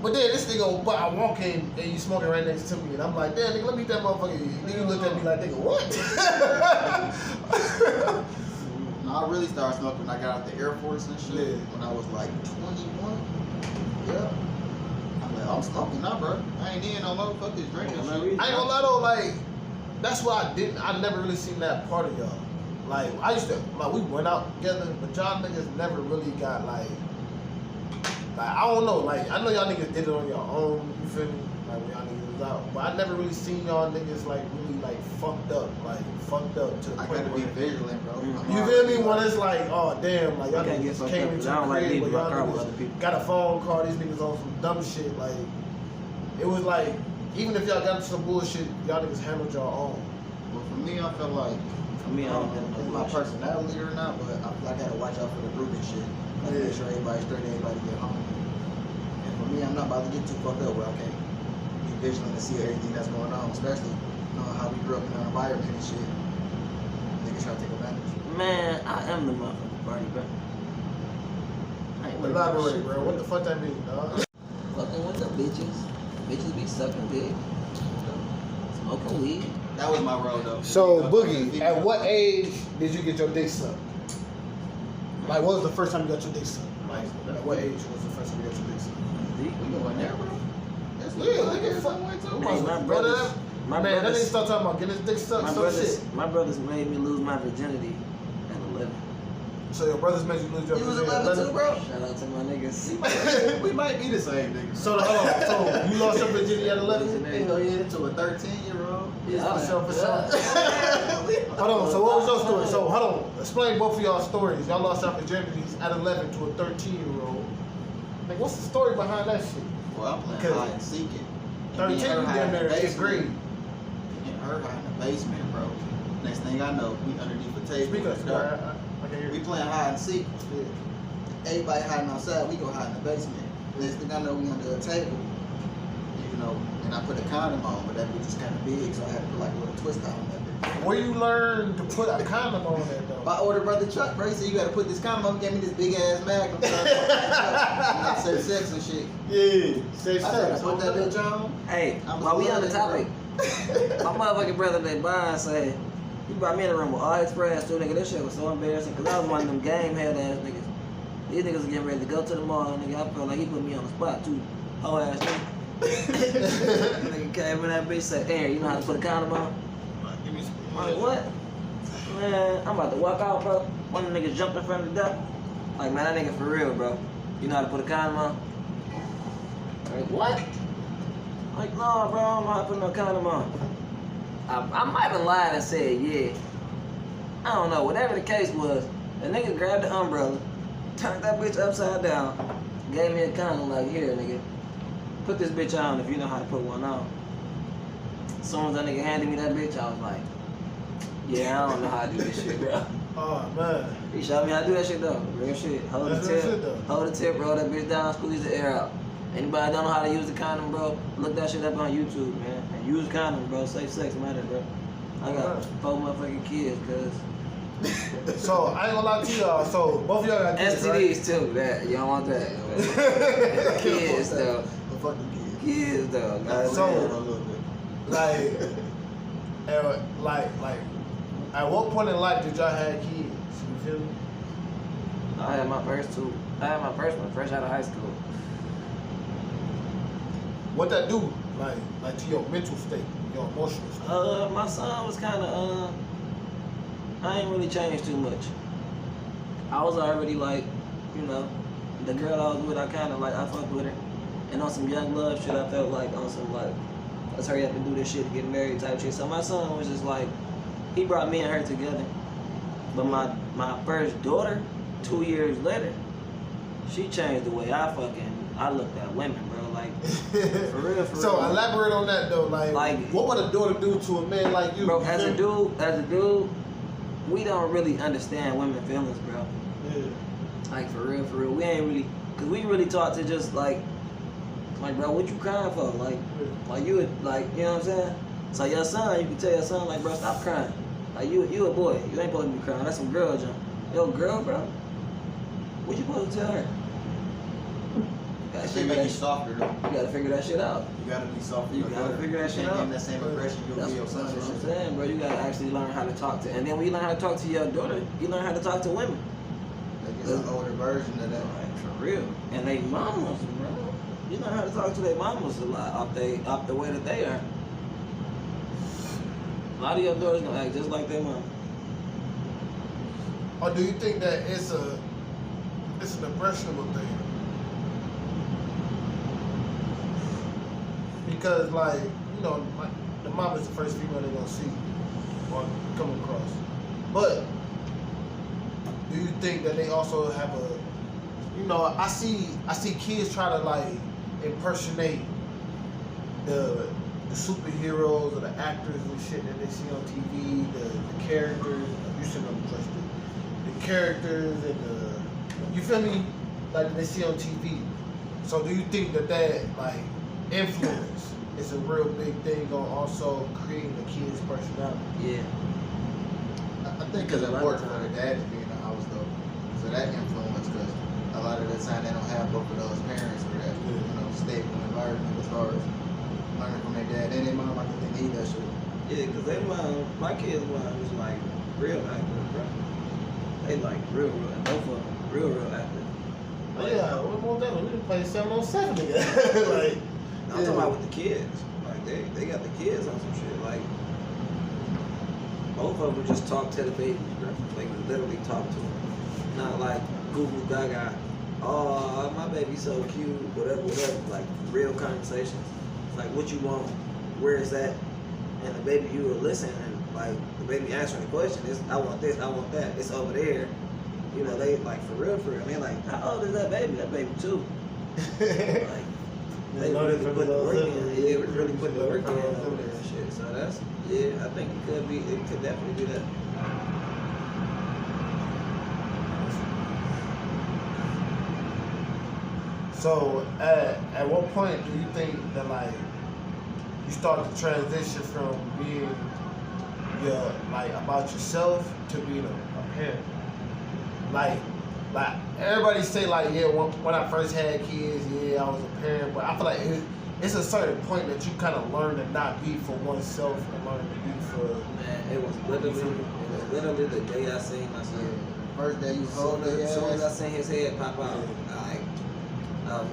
But then this nigga, but I walk in and you smoking right next to me, and I'm like, damn, nigga, let me eat that motherfucker. Then you looked at me like, nigga, what? No, I really started smoking when I got out the Air Force and shit. Yeah. When I was like 21. Yeah. I'm like, I'm smoking now, bro. I ain't in no more. Fuck this drinking shit. I ain't gonna lie though, like, that's why I never really seen that part of y'all. Like, I used to, like, we went out together, but y'all niggas never really got, like, I don't know, like, I know y'all niggas did it on your own, you feel me? Like, when y'all niggas was out. But I never really seen y'all niggas, like, really, like, fucked up to the I point gotta be where, vigilant, bro. you feel me? When it's like, oh, damn, like, y'all I can't get niggas fucked came up, into 'cause I don't the like crib, leaving but my car y'all with other niggas people. got a phone call, these niggas on some dumb shit, like, it was like, even if y'all got into some bullshit, y'all niggas handled your own. But for me, I feel like, For me, I don't it's my personality or not, but I feel like I gotta watch out for the group and shit. Like, Yeah. make sure everybody's straight, everybody get home. And for me, I'm not about to get too fucked up where I can't be vigilant and see everything that's going on, especially knowing how we grew up in our environment and shit. Niggas try to take advantage. Man, I am the motherfucking party, bro. I ain't worried about Elaborate, shit. bro. What the fuck that mean, dog? Fucking with the bitches. Bitches be sucking dick. Smoking weed. That was my role, though. So, Boogie, at what age did you get your dick sucked? Like, what was the first time you got your dick sucked? Like, at what age was the first time you got your dick sucked? We going there, bro. That's Yeah, nigga, fuck. Hey, my Man, that nigga brothers, start talking about getting his dick sucked, my some brothers, shit. my brothers made me lose my virginity at 11. So your brothers made you lose your You was virginity at 11 too, bro? Shout out to my niggas. We might be the same niggas. So, hold on. So, you lost your virginity at 11? Hell yeah, to a 13-year-old. Yeah, For sure. Hold on, so what was your story? So, hold on. Explain both of y'all stories. Y'all lost your virginities at 11 to a 13-year-old. Like, what's the story behind that shit? Well, I'm playing Because hide and seek it. 13, you damn near 8th grade. And her high in the basement, bro. Next thing I know, we underneath the table. Speak up, in the dark. I can hear We you. playing hide and seek. Everybody hiding outside, we go hide in the basement. Next thing I know, we under a table. You know, and I put a condom on, but that bitch was kind of big, so I had to put like a little twist out on that bitch. Where you learn to put a condom on that, though? My older brother Chuck, bro, he said you gotta put this condom on. He gave me this big ass magnum. I said sex and shit. Yeah, safe I said I sex. put that bitch on. Hey, I'm while we on the loving topic, my motherfucking brother that Bond said, he brought me in the room with all his friends too, nigga. This shit was so embarrassing, cause I was one of them game head ass niggas. These niggas was getting ready to go to the mall, nigga. I felt like he put me on the spot too. Whole ass nigga. Nigga came in that bitch said, Aaron, you know how to put a condom on? Give me some. I'm like, what? Man, I'm about to walk out, bro. One of the niggas jumped in front of the door. Like, man, that nigga for real, bro. You know how to put a condom on? Like, what? Like, no, bro, I don't know how to put no condom on. I might have lied and said, yeah. I don't know. Whatever the case was, the nigga grabbed the umbrella, turned that bitch upside down, gave me a condom like, here, nigga. Put this bitch on if you know how to put one on. As soon as that nigga handed me that bitch, I was like, yeah, I don't know how to do this shit, bro. Oh, man. He showed me how to do that shit, though. Real shit. Hold That's the real tip, shit, though. hold the tip, roll that bitch down, squeeze the air out. Anybody don't know how to use the condom, bro, look that shit up on YouTube, man. And use condom, bro. Safe sex matter, bro. I got 4 motherfucking kids, cuz. So, I ain't gonna lie to y'all. So, both of y'all got kids, right? STDs, too. That, you don't want that. Kids, though. But fuck them kids. Kids, though. So- So, a little bit. Like, at what point in life did y'all have kids? You feel me? I had my first two. I had my first one fresh out of high school. What that do? Like to your mental state, your emotional state. My son was kind of, I ain't really changed too much. I was already like, you know, the girl I was with, I kind of like, I fucked with her. And on some young love shit, I felt like on some like, let's hurry up and do this shit to get married type shit. So my son was just like, he brought me and her together. But my first daughter, 2 years later, she changed the way I looked at women, bro. Like, for real. So elaborate on that though. Like what would a daughter do to a man like you? Bro, as a dude, we don't really understand women's feelings, bro. Yeah. Like, for real. We ain't really, cause we really taught to just like, bro, what you crying for? Like you would, like, you know what I'm saying? So your son, you can tell your son, like, bro, stop crying. Like, you a boy. You ain't supposed to be crying. That's some girl junk. Yo, girl, bro. What you supposed to tell her? They make you softer though. You gotta figure that shit out. You gotta be softer. You gotta figure that shit out. Give that same aggression you'll That's be your son. what I'm saying, bro. You gotta actually learn how to talk to, and then when you learn how to talk to your daughter, you learn how to talk to women. Like it's an older version of that. Like, for real. And they mamas, bro. You learn how to talk to their mamas a lot off the way that they are. A lot of your daughters gonna act just like their mom. Or do you think that it's an impressionable thing? Because, like, you know, the mom is the first female they're gonna see or come across. But do you think that they also have a, you know, I see kids try to like impersonate the superheroes or the actors and shit that they see on TV, the characters. You should know the characters and you feel me, like they see on TV. So do you think that like influence is a real big thing on also creating the kid's personality? Yeah. I think it's important for the dad to be in the house though, so that influence, because a lot of the time they don't have both of those parents or that stable environment as far as learning from their dad and their mom. I think they need that shit. Yeah, because their mom, my kid's mom was like real active, bro. They like real, and both of them real active. Oh yeah, what that? We done played 7-on-7 together. Like, I'm talking about with the kids. Like they got the kids on some shit. Like both of them would just talk to the babies, bro. They would literally talk to them. Not like goo goo gaga. Oh, my baby's so cute. Whatever. Like real conversations. Like what you want? Where is that? And the baby, you would listen, and like the baby answering the question is, I want this, I want that. It's over there. You know, they like for real. I mean, like, how old is that baby? That baby 2. Like, they really put the work in. Yeah, they really put the work in over there and shit. So that's, yeah, I think it could definitely be that. so at what point do you think that like you start to transition from being like about yourself to being a parent? Like everybody say like, yeah, when I first had kids, yeah, I was a parent, but I feel like it's a certain point that you kind of learn to not be for oneself and learn to be for. Man, it was literally the day I seen my son. First day you hold it, As soon as I seen his head pop out,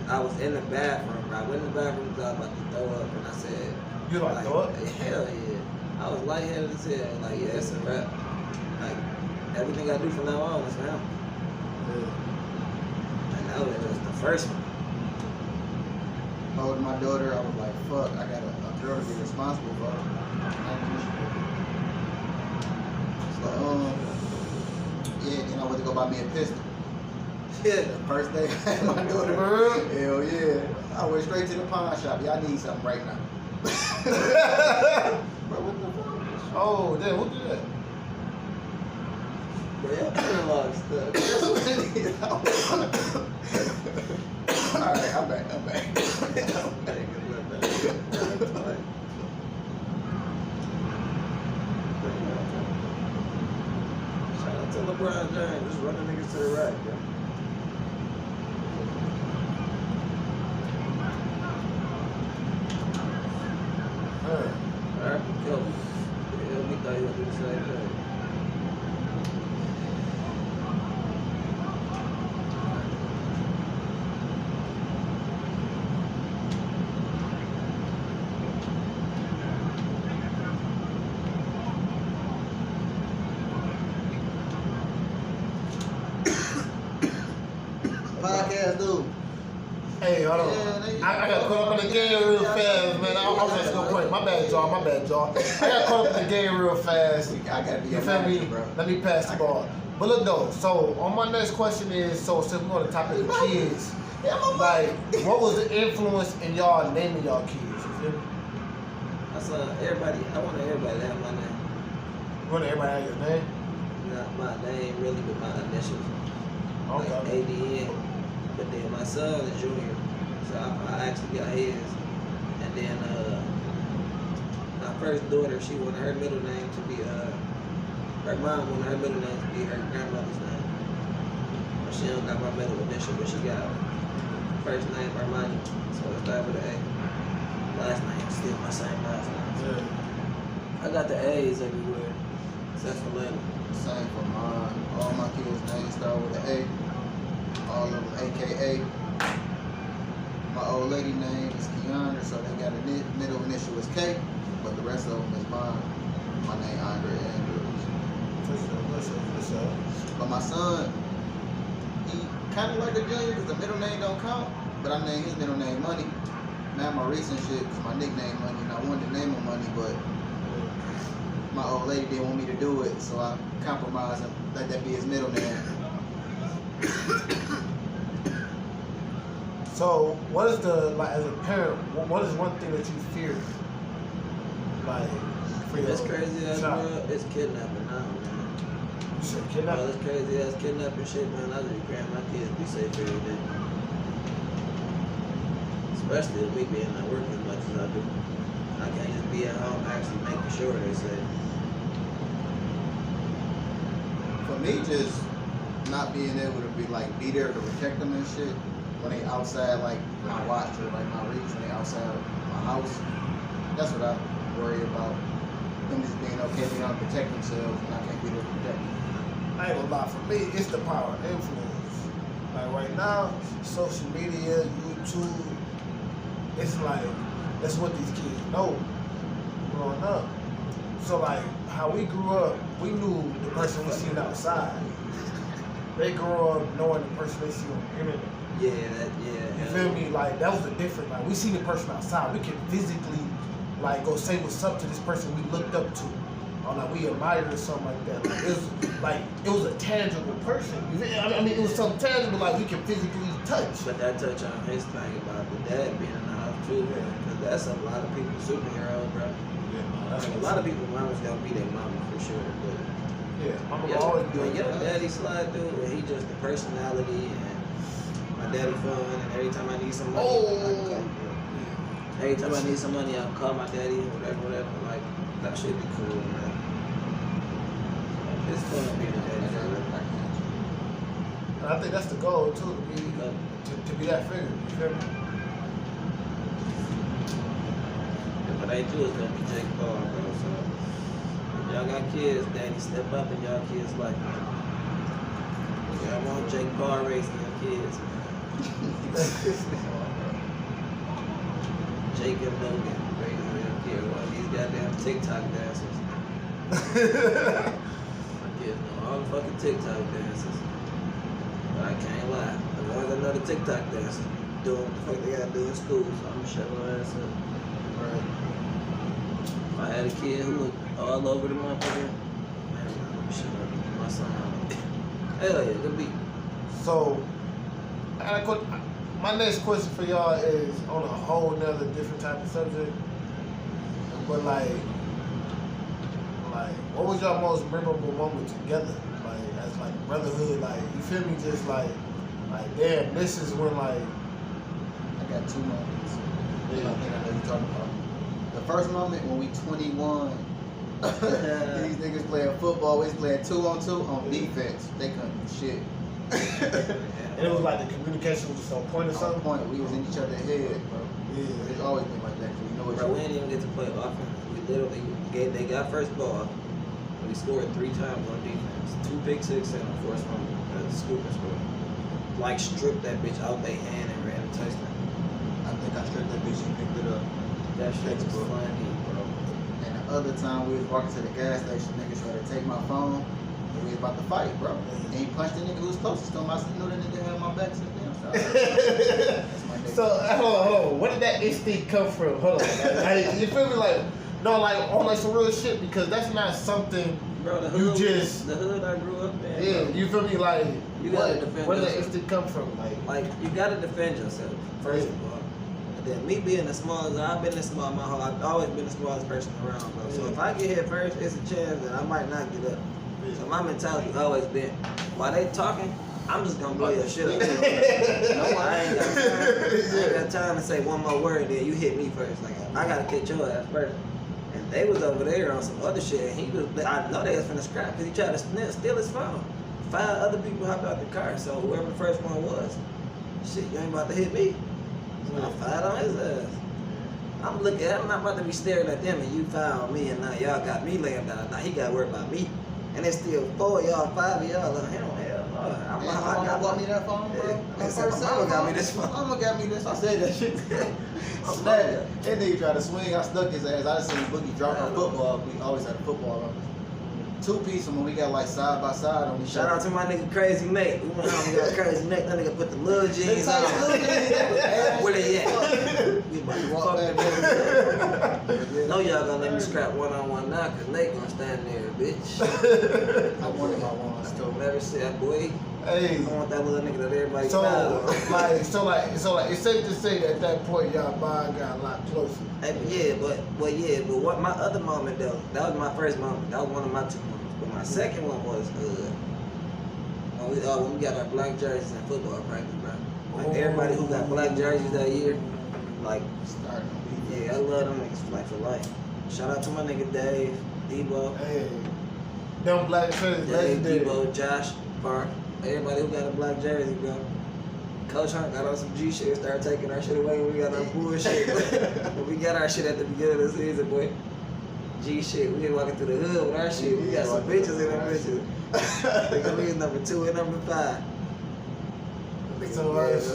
I was in the bathroom. I went in the bathroom because I was about to throw up, and I said, You like throw up? Hell yeah. I was lightheaded as hell. Like, yeah, it's a wrap. Like, everything I do from now on is now. And that was just the first one. holding my daughter, I was like, fuck, I got a girl to be responsible for. So, yeah, then I went to go buy me a pistol. Yeah, the first day I had my daughter. Hell yeah. I went straight to the pawn shop. Yeah, I need something right now. Bro, what the fuck? Oh, damn, who did that? Bro, y'all analog stuff. Alright, I'm back. Shout out to LeBron James, just running niggas to the rack, bro. Alright, go. Yeah, we thought you would do the same thing. ass dude. Hey, hold on. Yeah, nigga. I got caught up in the game real fast, man. I was just gonna point. My bad, y'all. I got caught up in the game real fast. I gotta be You a feel me? manager, bro. Let me pass the ball. But look though, so on my next question is, so since we're on the topic of kids, like, what was the influence in y'all naming y'all kids? You feel me? That's everybody. I want everybody to have my name. You want everybody to have your name? Not my name really, but my initials. Like Okay. ADN. But then my son is junior, so I actually got his. And then my first daughter, she wanted her middle name to be her mom wanted her middle name to be her grandmother's name. But she don't got my middle initial, but she got first name Armani, so it started with an A. Last name still my same last name. Yeah. I got the A's everywhere, except for Lennon. Same for mine. All my kids' names start with an A. All of them AKA. My old lady name is Keandra, so they got a middle initial is K, but the rest of them is mine. My name Andre Andrews. But my son, he kind of like a junior because the middle name don't count, but I named his middle name Money. Now my recent shit, because my nickname Money, and I wanted to name him Money, but my old lady didn't want me to do it, so I compromised and let that be his middle name. So, what is the, like, as a parent, what is one thing that you fear? Like, for your This crazy ass child? world, it's kidnapping now, man. You said All kidnapping? this crazy ass kidnapping shit, man. I just grant my kids be safe every day. Especially with me being at work as much as I do. I can't just be at home actually making sure they're safe. For me, just not being able to be there to protect them and shit when they outside, like my watch or like my reach when they outside of my house. That's what I worry about. Them just being okay, they don't protect themselves, and I can't be there to protect them. I ain't gonna lie, for me, it's the power of influence. Like right now, social media, YouTube, it's like, that's what these kids know growing up. So like, how we grew up, we knew the person we seen outside. They grew up knowing the person they see on the internet. Yeah. You feel me? Like, that was the difference. Like, we seen the person outside. We can physically, like, go say what's up to this person we looked up to. Or, like, we admired or something like that. It was a tangible person. You feel? I mean, it was something tangible, like, we can physically touch. But that touch on his thing about the dad being in the house too, man. Because that's a lot of people's superhero, bro. Yeah, A lot of people's mama's gonna be their mama for sure, but Yeah, mama yeah, always when doing your that. daddy slide through, and he just the personality, and my daddy fun, and every time I need some money, I can call him. Every time I need some money, I can call my daddy, whatever. Like, that should be cool, man. It's fun being a daddy. And I think that's the goal, too, to be that figure. You feel me? If it ain't you, it's gonna be Jake Paul, bro. So, if y'all got kids, daddy, step up in y'all kids' life. Y'all want Jake Paul raising your kids. Jacob Logan raising your kid. One of these goddamn TikTok dancers. My kids know all the fucking TikTok dances. But I can't lie. As long as I know the TikTok dancers doing what the fuck they gotta do in school, so I'm gonna shut my ass up. Right. If I had a kid who was all over the motherfucker, man, I'm gonna shut up. My son. Hell yeah, good beat. So, my next question for y'all is on a whole nother different type of subject. But like, what was y'all most memorable moment together? Like, as like brotherhood, like, you feel me? Just like damn, this is when like, I got two moments. I think I know you're talking about. The first moment when we 21. These niggas playing football, we was playing 2-on-2 on defense. They couldn't do shit. and it was like the communication was just on point or At some something. point, we was in each other's head, bro. Yeah. It's always been like that, 'cause we know Bro, we what didn't even get to play offense. We literally they got first ball. We scored 3 times on defense. 2 pick six and a forced fumble. That's a scooping score. Like, stripped that bitch out their hand and ran a touchdown. I think I stripped that bitch and picked it up. That shit was Textbook. funny, bro. And the other time we was walking to the gas station, niggas tried to take my phone. And we was about to fight, bro. And he punched the nigga who was closest to him. I said, no, that nigga had my back since then. So that's my nigga. So hold on. Where did that instinct come from? Hold on. Like, you feel me? Like, no, like on like some real shit, because that's not something Bro, the you hood, just. the hood I grew up in. Yeah, bro. you feel me? Like, You gotta defend where did that yourself. instinct come from? Like, you gotta defend yourself, first of all. And then me being the smallest, I've been the small my whole, I've always been the smallest person around, bro. So if I get hit first, it's a chance that I might not get up. So my mentality always been, while they talking, I'm just gonna blow your shit up. I ain't got time to say one more word, then you hit me first. Like, I gotta catch your ass first. And they was over there on some other shit, and he was, I know they was finna scrap, because he tried to steal his phone. 5 other people hopped out the car, so whoever the first one was, shit, you ain't about to hit me. So I fired on his ass. I'm not about to be staring at them and you found me and now y'all got me laying down. Now he got worried about me. And it's still 4 of y'all, 5 of y'all. Hell no. I got me that phone, bro. Yeah. My mama got me this phone. Mama got me this. I said that shit. Snap. That nigga tried to swing. I stuck his ass. I just seen Boogie drop our football. We always had a football on us. 2-piece when we got like side by side on each Shout other. out to my nigga Crazy Nate. We went home and got Crazy Nate. That nigga put the little jeans on. Where they at? We about to walk back there. Know y'all gonna let me scrap one-on-one now, cause Nate gonna stand there, bitch. I wanted my ones too. Never said, boy. Hey. I want that little nigga that everybody So found. like, it's safe to say that at that point y'all bond got a lot closer. Hey, but what my other moment though, that was my first moment. That was one of my 2 moments. But my second one was when we got our black jerseys in football practice, bro. Like everybody who got black jerseys that year, like, yeah, I love them niggas like for life. Shout out to my nigga Dave, Debo. Hey, them black shirts, Dave, legendary. Debo, Josh, Park. Everybody who got a black jersey, bro. Coach Hunt got on some G shit, started taking our shit away when we got our bullshit. When we got our shit at the beginning of the season, boy. G shit, we was walking through the hood with our shit. We got some bitches in them bitches. Nigga, we was number 2 and number 5. So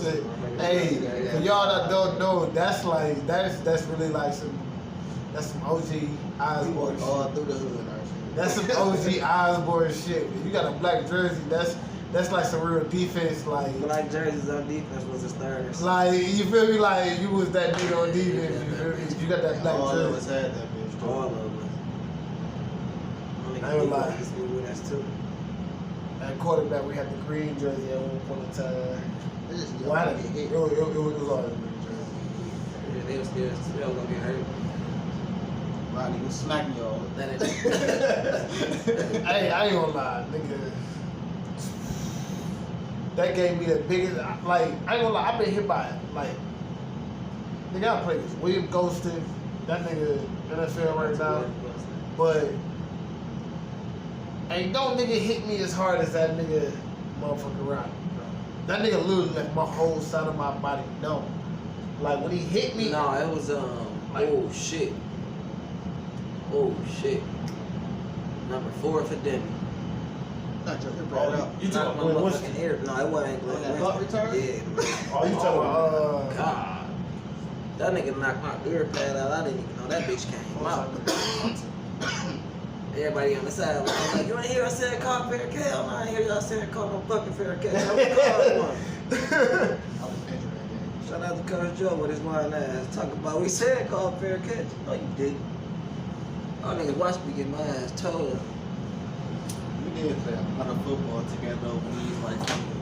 shit. Hey, for y'all that don't know, that's really like some OG Osborn All shit. through the hood and our shit. That's some OG Osborn shit. If you got a black jersey, that's like some real defense, like Black jerseys on defense was the starters. like you feel me, like you was that nigga on defense. You feel me? You got that black All of us jersey. had that bitch. All of us. I ain't gonna lie. Used to be with us too. At quarterback, we had the green jersey at one point in time. They just Why get did hit. it was always a green jersey. Yeah, they was scared. They was gonna get hurt. Rodney was smacking y'all. Hey, I ain't gonna lie, nigga. That gave me the biggest, like, I ain't gonna lie, I've been hit by, like, nigga, I played this William Ghostin, that nigga NFL right now, but ain't no nigga hit me as hard as that nigga motherfucking Rodney, bro. That nigga literally left my whole side of my body numb. Like, when he hit me. No, it was, like, oh shit. Number 4 for Demi. Not your hip right out. You Not talking my about motherfucking ear. No, it wasn't Oh, that Glenn butt Winston. return? Yeah. Oh, you talking about, God. That nigga knocked my ear pad out. I didn't even know that bitch came out. Everybody on the side was like, you ain't hear us saying call fair catch? No, I ain't hear y'all saying call no fucking fair catch. I was calling one. I was injured that game. Shout out to Coach Joe with his lying ass. Talking about we said call fair catch. No, you didn't. Y'all niggas watch me get my ass told. We did play a lot of football together over these like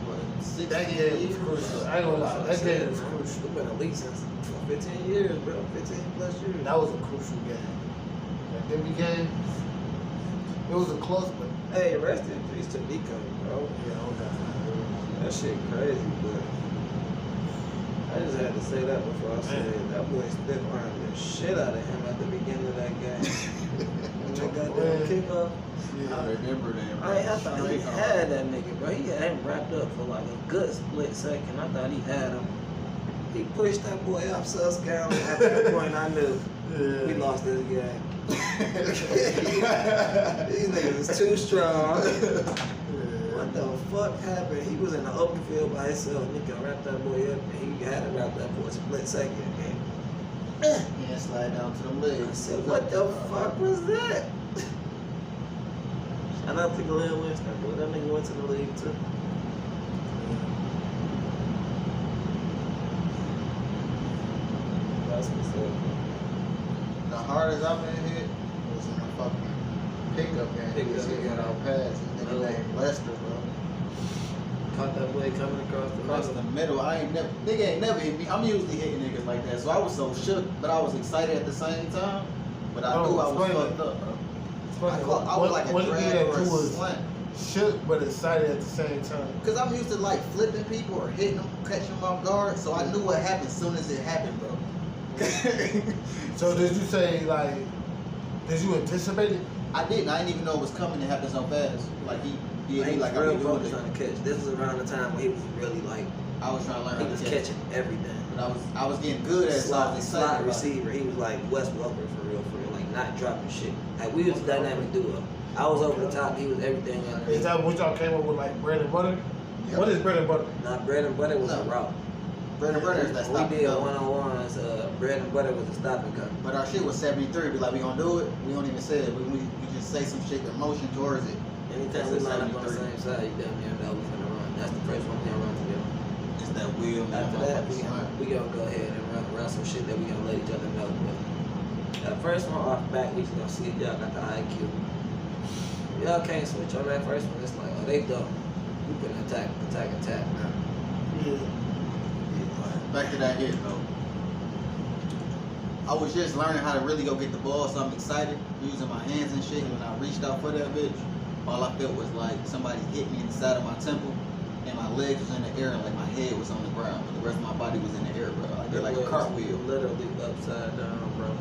what, 6 that game was crucial. I ain't gonna lie, that game was crucial. It's been at least since 15 years, bro. 15 plus years. That was a crucial game. That Demi game, it was a close one. Hey, rest in peace to Nico, bro. Yeah, okay. That shit crazy, but I just had to say that before I said it. That boy stiff armed the shit out of him at the beginning of that game. When they got that kickoff. I remember that. I thought he had that nigga, bro. He had him wrapped up for like a good split second. I thought he had him. He pushed that boy off so scouting. At that point, I knew we lost this game. These niggas is too strong. What the fuck happened? He was in the open field by himself. Nigga wrapped that boy up, and he had to wrap that for a split second. Yeah, slide down to the legs. I said, what the fuck was that? Shout out to Glenn Winston, boy. That nigga went to the league too. That's what's up. The hardest I've been hit was in the fucking pickup game. Pickup He game. got out pass. Nigga named Lester, bro. Caught that boy coming across the middle. Nigga ain't never hit me. I'm usually hitting niggas like that, so I was so shook, but I was excited at the same time. But I knew I was fucked up, bro. I was like a drag or a slant. Shook but excited at the same time. Cause I'm used to like flipping people or hitting them, catching them off guard, so I knew what happened as soon as it happened, bro. So did you say like, did you anticipate it? I didn't. I didn't even know it was coming to happen so fast. Like he like real I be doing focused it. on the catch. This was around the time when he was really like, I was trying to learn he how was to catch. catching everything. But I was getting good at it, so I was excited Slot about it. receiver. He was like Wes Welker for real, like not dropping shit. Like we was a dynamic duo. I was over the top. He was everything underneath. Is that what y'all came up with, like bread and butter? Yep. What is bread and butter? Not bread and butter was No. a route. Bread and butter is that When stop we and did go. one-on-ones, bread and butter was a stop and go. But our shit was 73. Be like, we gonna do it. We don't even say it. We just say some shit, the motion towards it. Anytime we line up on the same side, you damn near know we finna run. That's the first one we gonna run together. It's that wheel. After that, we gonna go ahead and run some shit that we gonna let each other know. But that first one off the back, we just gonna see if y'all got the IQ. Y'all can't switch on that first one. It's like, oh, they dumb. We can attack. Yeah. Back to that hit though. I was just learning how to really go get the ball, so I'm excited using my hands and shit. And when I reached out for that bitch, all I felt was like somebody hit me in the side of my temple, and my legs was in the air, and like my head was on the ground, but the rest of my body was in the air, bro. I did like a cartwheel. Literally upside down, bro.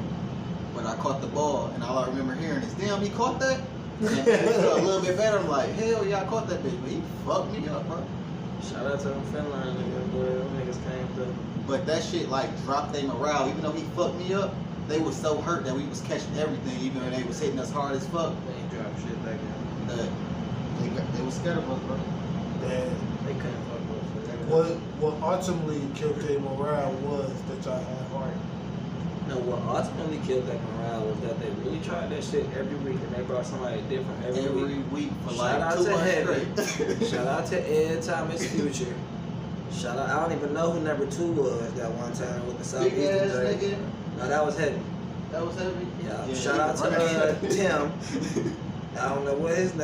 But I caught the ball, and all I remember hearing is, "Damn, he caught that." And it felt a little bit better. I'm like, "Hell yeah, I caught that bitch," but he fucked me up, bro. Shout out to them Finland niggas, boy. Them niggas came through. But that shit like dropped their morale. Even though he fucked me up, they was so hurt that we was catching everything, even though they was hitting us hard as fuck. They ain't drop shit back then. They was scared of us, bro. And They couldn't fuck with us. what ultimately killed their morale was that y'all had heart. No, what ultimately killed that morale was that they really tried that shit every week, and they brought somebody different every week. For Shout like out 2 to months Heavy. straight. Shout out to Ed Thomas Future. Shout out, I don't even know who number 2 was that one time with the Big Southeastern ass Drake. nigga. No, that was Heavy. That was heavy. Yeah. Shout out to Tim. I don't know what his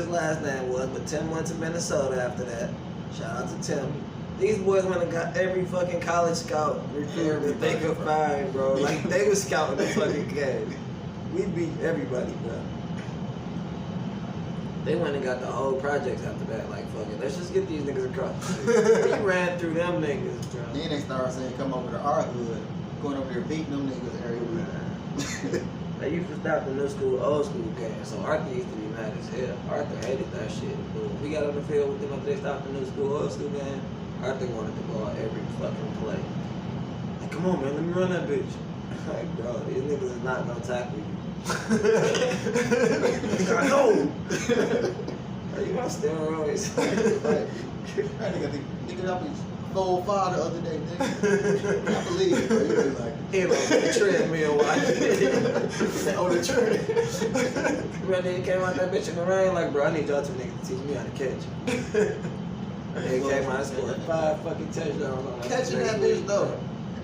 last name was, but Tim went to Minnesota after that. Shout out to Tim. These boys went and got every fucking college scout recruit that they could find, bro. Like, they was scouting the fucking game. We beat everybody, bro. They went and got the whole projects after that. Like, fuck it, let's just get these niggas across. We ran through them niggas, bro. Then they started saying, "Come over to our hood," going over there beating them niggas every week. They used to stop the new school, old school game. So Arthur used to be mad as hell. Arthur hated that shit. But when we got on the field with them after they stopped the new school, old school game, Arthur wanted the ball every fucking play. Like, come on, man, let me run that bitch. Like, bro, these niggas is not gonna tackle you. I know. Are you on steroids? That nigga got me 4-5 the other day, nigga. I believe it, bro. He was like, He on the treadmill watching. on the train. Bro, then he came out that bitch in the rain like, bro, I need y'all two niggas to teach me how to catch. And he came out and scored 5 fucking touchdowns on that. Catching that bitch though.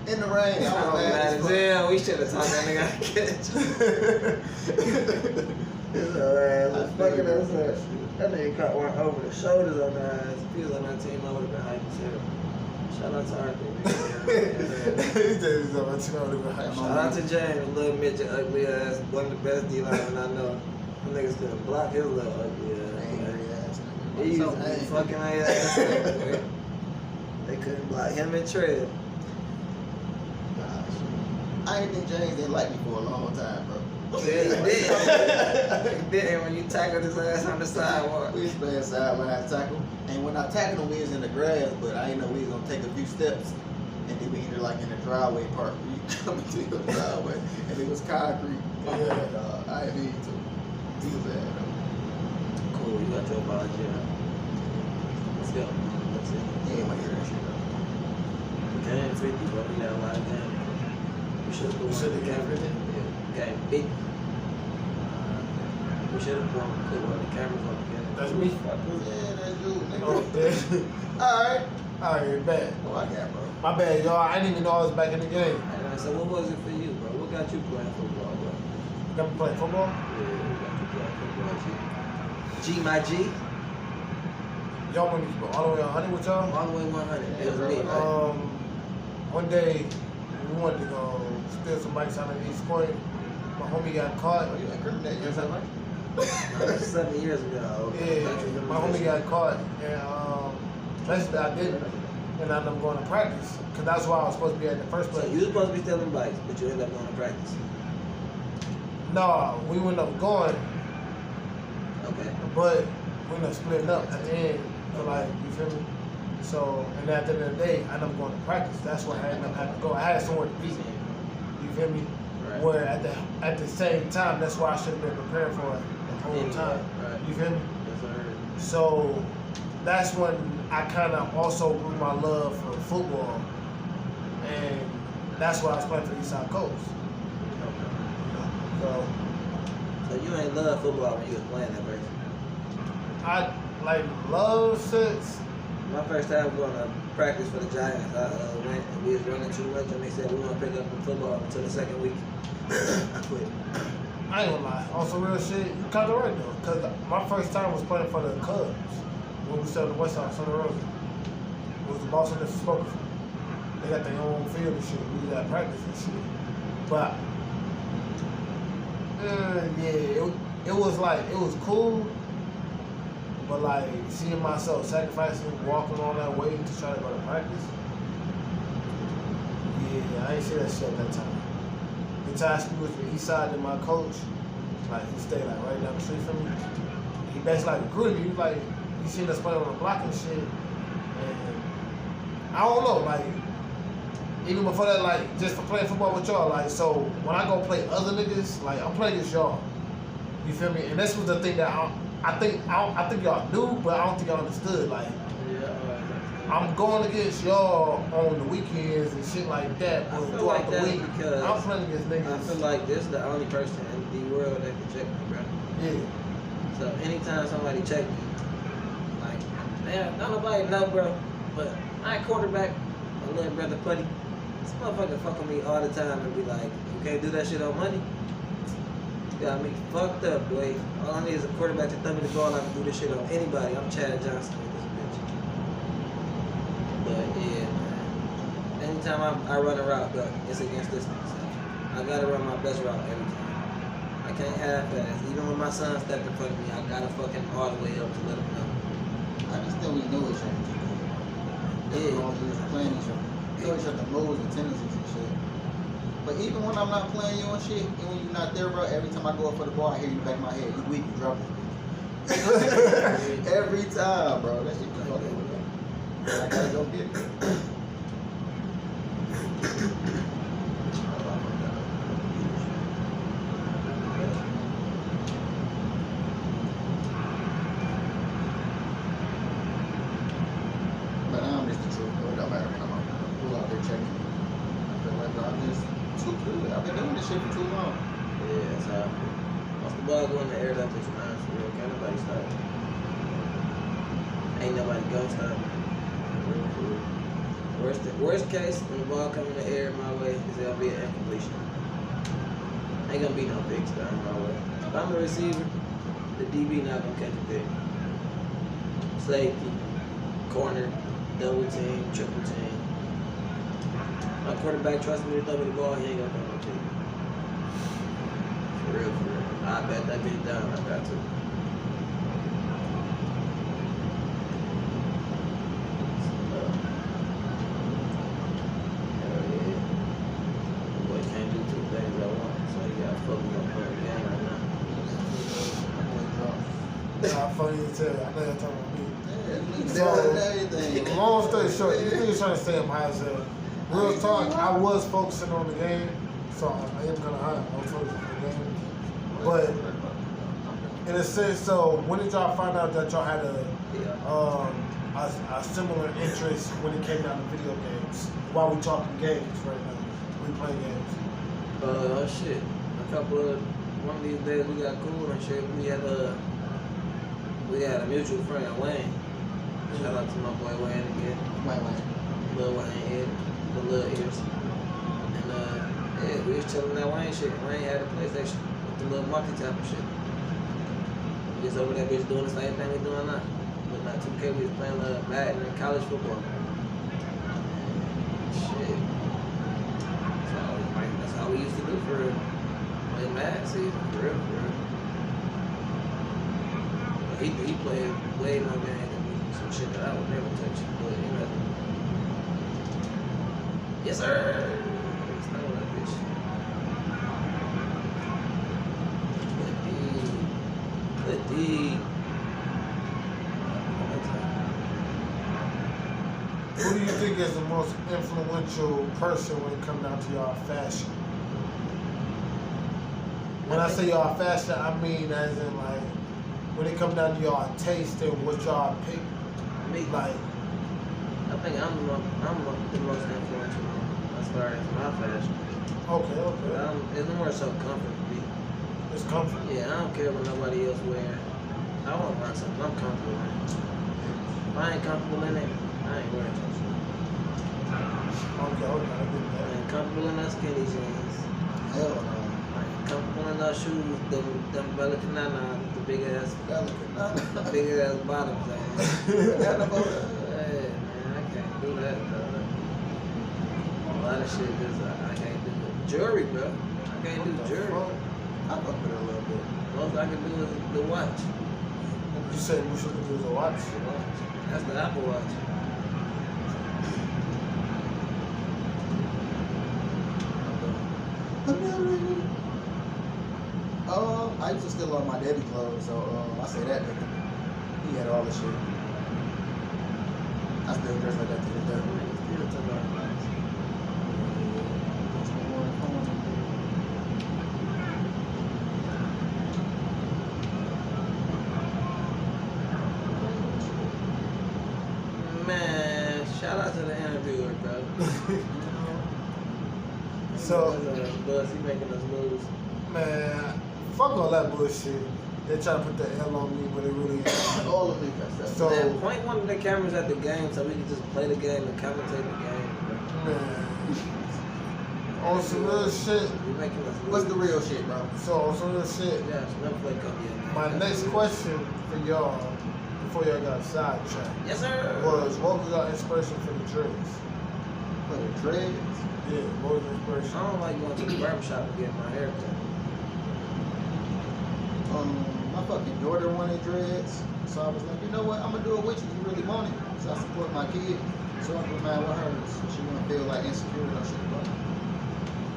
In the rain. I was mad as fuck. hell. We should have taught that nigga how to catch. It's alright. Fucking us up. That nigga caught one over the shoulders on the eyes. If he was on that team, I would have been hyped as hell. Shout out to Arthur. Shout out to James, little midget, ugly ass, one of the best D-linemen I know. Them niggas couldn't block his little ugly ass. Angry ass nigga. He used So to be angry. fucking their ass up, boy. They couldn't block him and Trev. I ain't think James didn't like me for a long time, bro. Yeah, he did. He did when you tackled his ass on the sidewalk. We used to play sideline tackle, and when I tackled him, we was in the grass, but I didn't know we was gonna take a few steps, and then we ended like in the driveway part where you come into your driveway, and it was concrete. Yeah, I didn't need to. He was bad though. Cool, you got your apology. Let's go. That's it. He ain't want to hear that shit though. Game 50, bro. We got a lot of games. We should have have game 50? Yeah, game 50. We should have put one of the cameras on together. That's me. Yeah, that's you, nigga. Oh, damn. Alright, bad. What I got, bro? My bad, y'all. I didn't even know I was back in the game. And so what was it for you, bro? What got you playing football, bro? Got me playing football? Yeah, what got you playing football, G? G, my G? Y'all want me to go all the way 100 with y'all? All the way 100. It was me, right? One day, we wanted to go steal some bikes out of East Point. My homie got caught. Oh, you incriminating yourself, right? That was 7 years ago. Yeah, my homie got caught. And basically I didn't. And I ended up going to practice. Because that's why I was supposed to be at the first place. So you was supposed to be stealing bikes, but you ended up going to practice. No, we ended up going, Okay. but we ended up splitting up at the end. So like, you feel me? So, and at the end of the day, I ended up going to practice. That's why I ended up having to go. I had somewhere to be. You feel me? Right. Where at the same time, that's why I should have been prepared for it the whole time. Right. You feel me? Yes, sir. So that's when I kind of also grew my love for football, and that's why I was playing for the East Side Coast. So So you ain't love football when you was playing that first? I like love since My first time going to practice for the Giants, I went and we was running too much, and they said we want to pick up the football until the second week. I quit. I ain't gonna lie. On some real shit, you kind of right though, cause my first time was playing for the Cubs when we started the West Side Sunday Rosa. It was the Boston Disrespectful. They got their own field and shit. We was at practice and shit. But yeah, it was like it was cool. But like seeing myself sacrificing, walking all that way to try to go to practice, yeah, I ain't see that shit at that time. The time he was the East Side and my coach, like he stayed like right down the street from me. He basically like recruited me. He was like, he seen us playing on the block and shit. And I don't know, like even before that, like just for playing football with y'all, like so when I go play other niggas, like I'm playing against y'all. You feel me? And this was the thing that I think y'all knew, but I don't think y'all understood. Like, I'm going against y'all on the weekends and shit like that, but throughout like the that week, because I'm playing against niggas. I feel like this is the only person in the world that can check me, bro. Yeah. So anytime somebody check me, like, man, not nobody know, bro, but I quarterback, my little brother Putty. This motherfucker fuck with me all the time and be like, you can't do that shit on money. You got me fucked up, boy. All I need is a quarterback to throw me the ball. I can do this shit on anybody. I'm Chad Johnson with this bitch. But yeah, man. Anytime I run a route, bro, it's against this thing. So I gotta run my best route every time. I can't half-ass. Even when my son stepped in front of me, I gotta fucking all the way up to let him know. I just think we know each other. Yeah. All we was playing each other. We know each other moves and tendencies and shit. But even when I'm not playing you and shit, and when you're not there, bro, every time I go up for the ball, I hear you in the back of my head. You weak, you drop it. Every time, bro. That shit be fucking with me. I gotta go get it. But I'm just the truth, bro. It don't matter when I'm who's out there checking. I feel like, bro, I'm just too good. I've been doing this shit for too long. Yeah, that's how I feel. Once the ball go in the air, that's what you for real. Can't nobody stop it. Ain't nobody gonna stop it. For real. Worst case, when the ball come in the air my way, is there'll be an incompletion. Ain't gonna be no big stuff my way. If I'm a receiver, the DB not gonna catch a pick. Safety, corner, double team, triple team. My quarterback trusts me to throw me the ball, he ain't gonna throw no pick. For real, for real. I bet that bitch down, I got to. Hell yeah. The boy can't do two things at once, so you gotta focus on playing the game right now. Nah, funny as hell. I know you're talking about me. Everything. Long story short, you niggas trying to say I'm high as hell. Real talk, I was focusing on the game, so I am kind of high. I was focusing on the game. But in a sense, so when did y'all find out that y'all had a similar interest when it came down to video games? While we talking games right now, we play games. Shit. A couple of one of these days we got cool and shit. We had a mutual friend, Wayne. Shout out to my boy Wayne again. Lil Wayne head, the little ears. And yeah, we was chilling that Wayne shit. Wayne had a PlayStation with the little multi-tap and shit. We was over that bitch doing the same thing we doing now. But not 2K, we was playing Madden and college football. Shit. That's how we used to do for real. Play Madden season, for real. But he played way more games than me. Some shit that I would never touch. But you know. Yes, sir. It's not that bitch. Good D. Who do you think is the most influential person when it comes down to y'all fashion? When I say y'all fashion, I mean as in like when it comes down to y'all taste and what y'all pick. Me. Like, I think I'm the most influential as far as my fashion. okay. It's more so comfort for me. It's comfort. Yeah, I don't care what nobody else wearing. I want to find something I'm comfortable in. If I ain't comfortable in it, I ain't wearing something. Okay, I get I that. ain't comfortable in those skinny jeans. Hell no. I ain't comfortable in those shoes, them Bella the big ass bottoms. Hey, man, I can't do that, bro. A lot of shit, I can't do it. Jewelry, bro. I can't do jewelry. I fuck with it a little bit. Most I can do is the watch. You said we should do the watch. That's the Apple Watch. I used to still love my daddy clothes, so I say that nigga. He had all the shit. I still dress like that to this day. Man, shout out to the interviewer, bro. So, Buzz, he making us lose. man, fuck all that bullshit. They try to put the L on me, but it really ain't. All of me got stuff. So, Man, point one of the cameras at the game so we can just play the game and commentate the game. man, on some real shit. You making us lose. What's the real shit, bro? So, on some real shit. Yeah, snowflake up here, man. My next question for y'all, before y'all got sidetracked, Yes, sir. was what was your inspiration for the dreads? For the dreads? Yeah, what was the I inspiration? don't like going to the barbershop to get my hair cut. My fucking daughter wanted dreads, so I was like, you know what, I'm gonna do it with you. You really want it, so I support my kid. So I put mine with hers, so she won't feel like insecure or shit about it.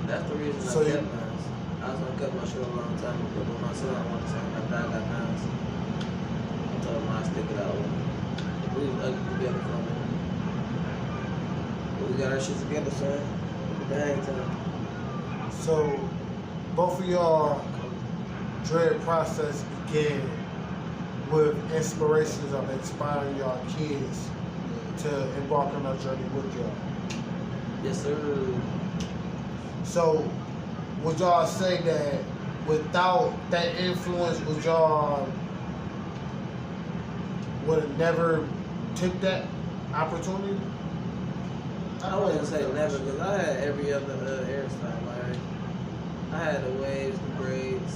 That's the reason So I you- kept mine. I was gonna cut my shit a long time ago, but my son wanted to say my dad got mine. I told him I'd stick it out with him. We was ugly together for a minute. But we got our shit together, son. Dang time. So, both of y'all dread process began with inspirations of inspiring y'all kids to embark on that journey with y'all. Yes, sir. So, would y'all say that without that influence, would y'all would have never took that opportunity? I wouldn't say never, because I had every other hairstyle. Like, I had the waves, the braids.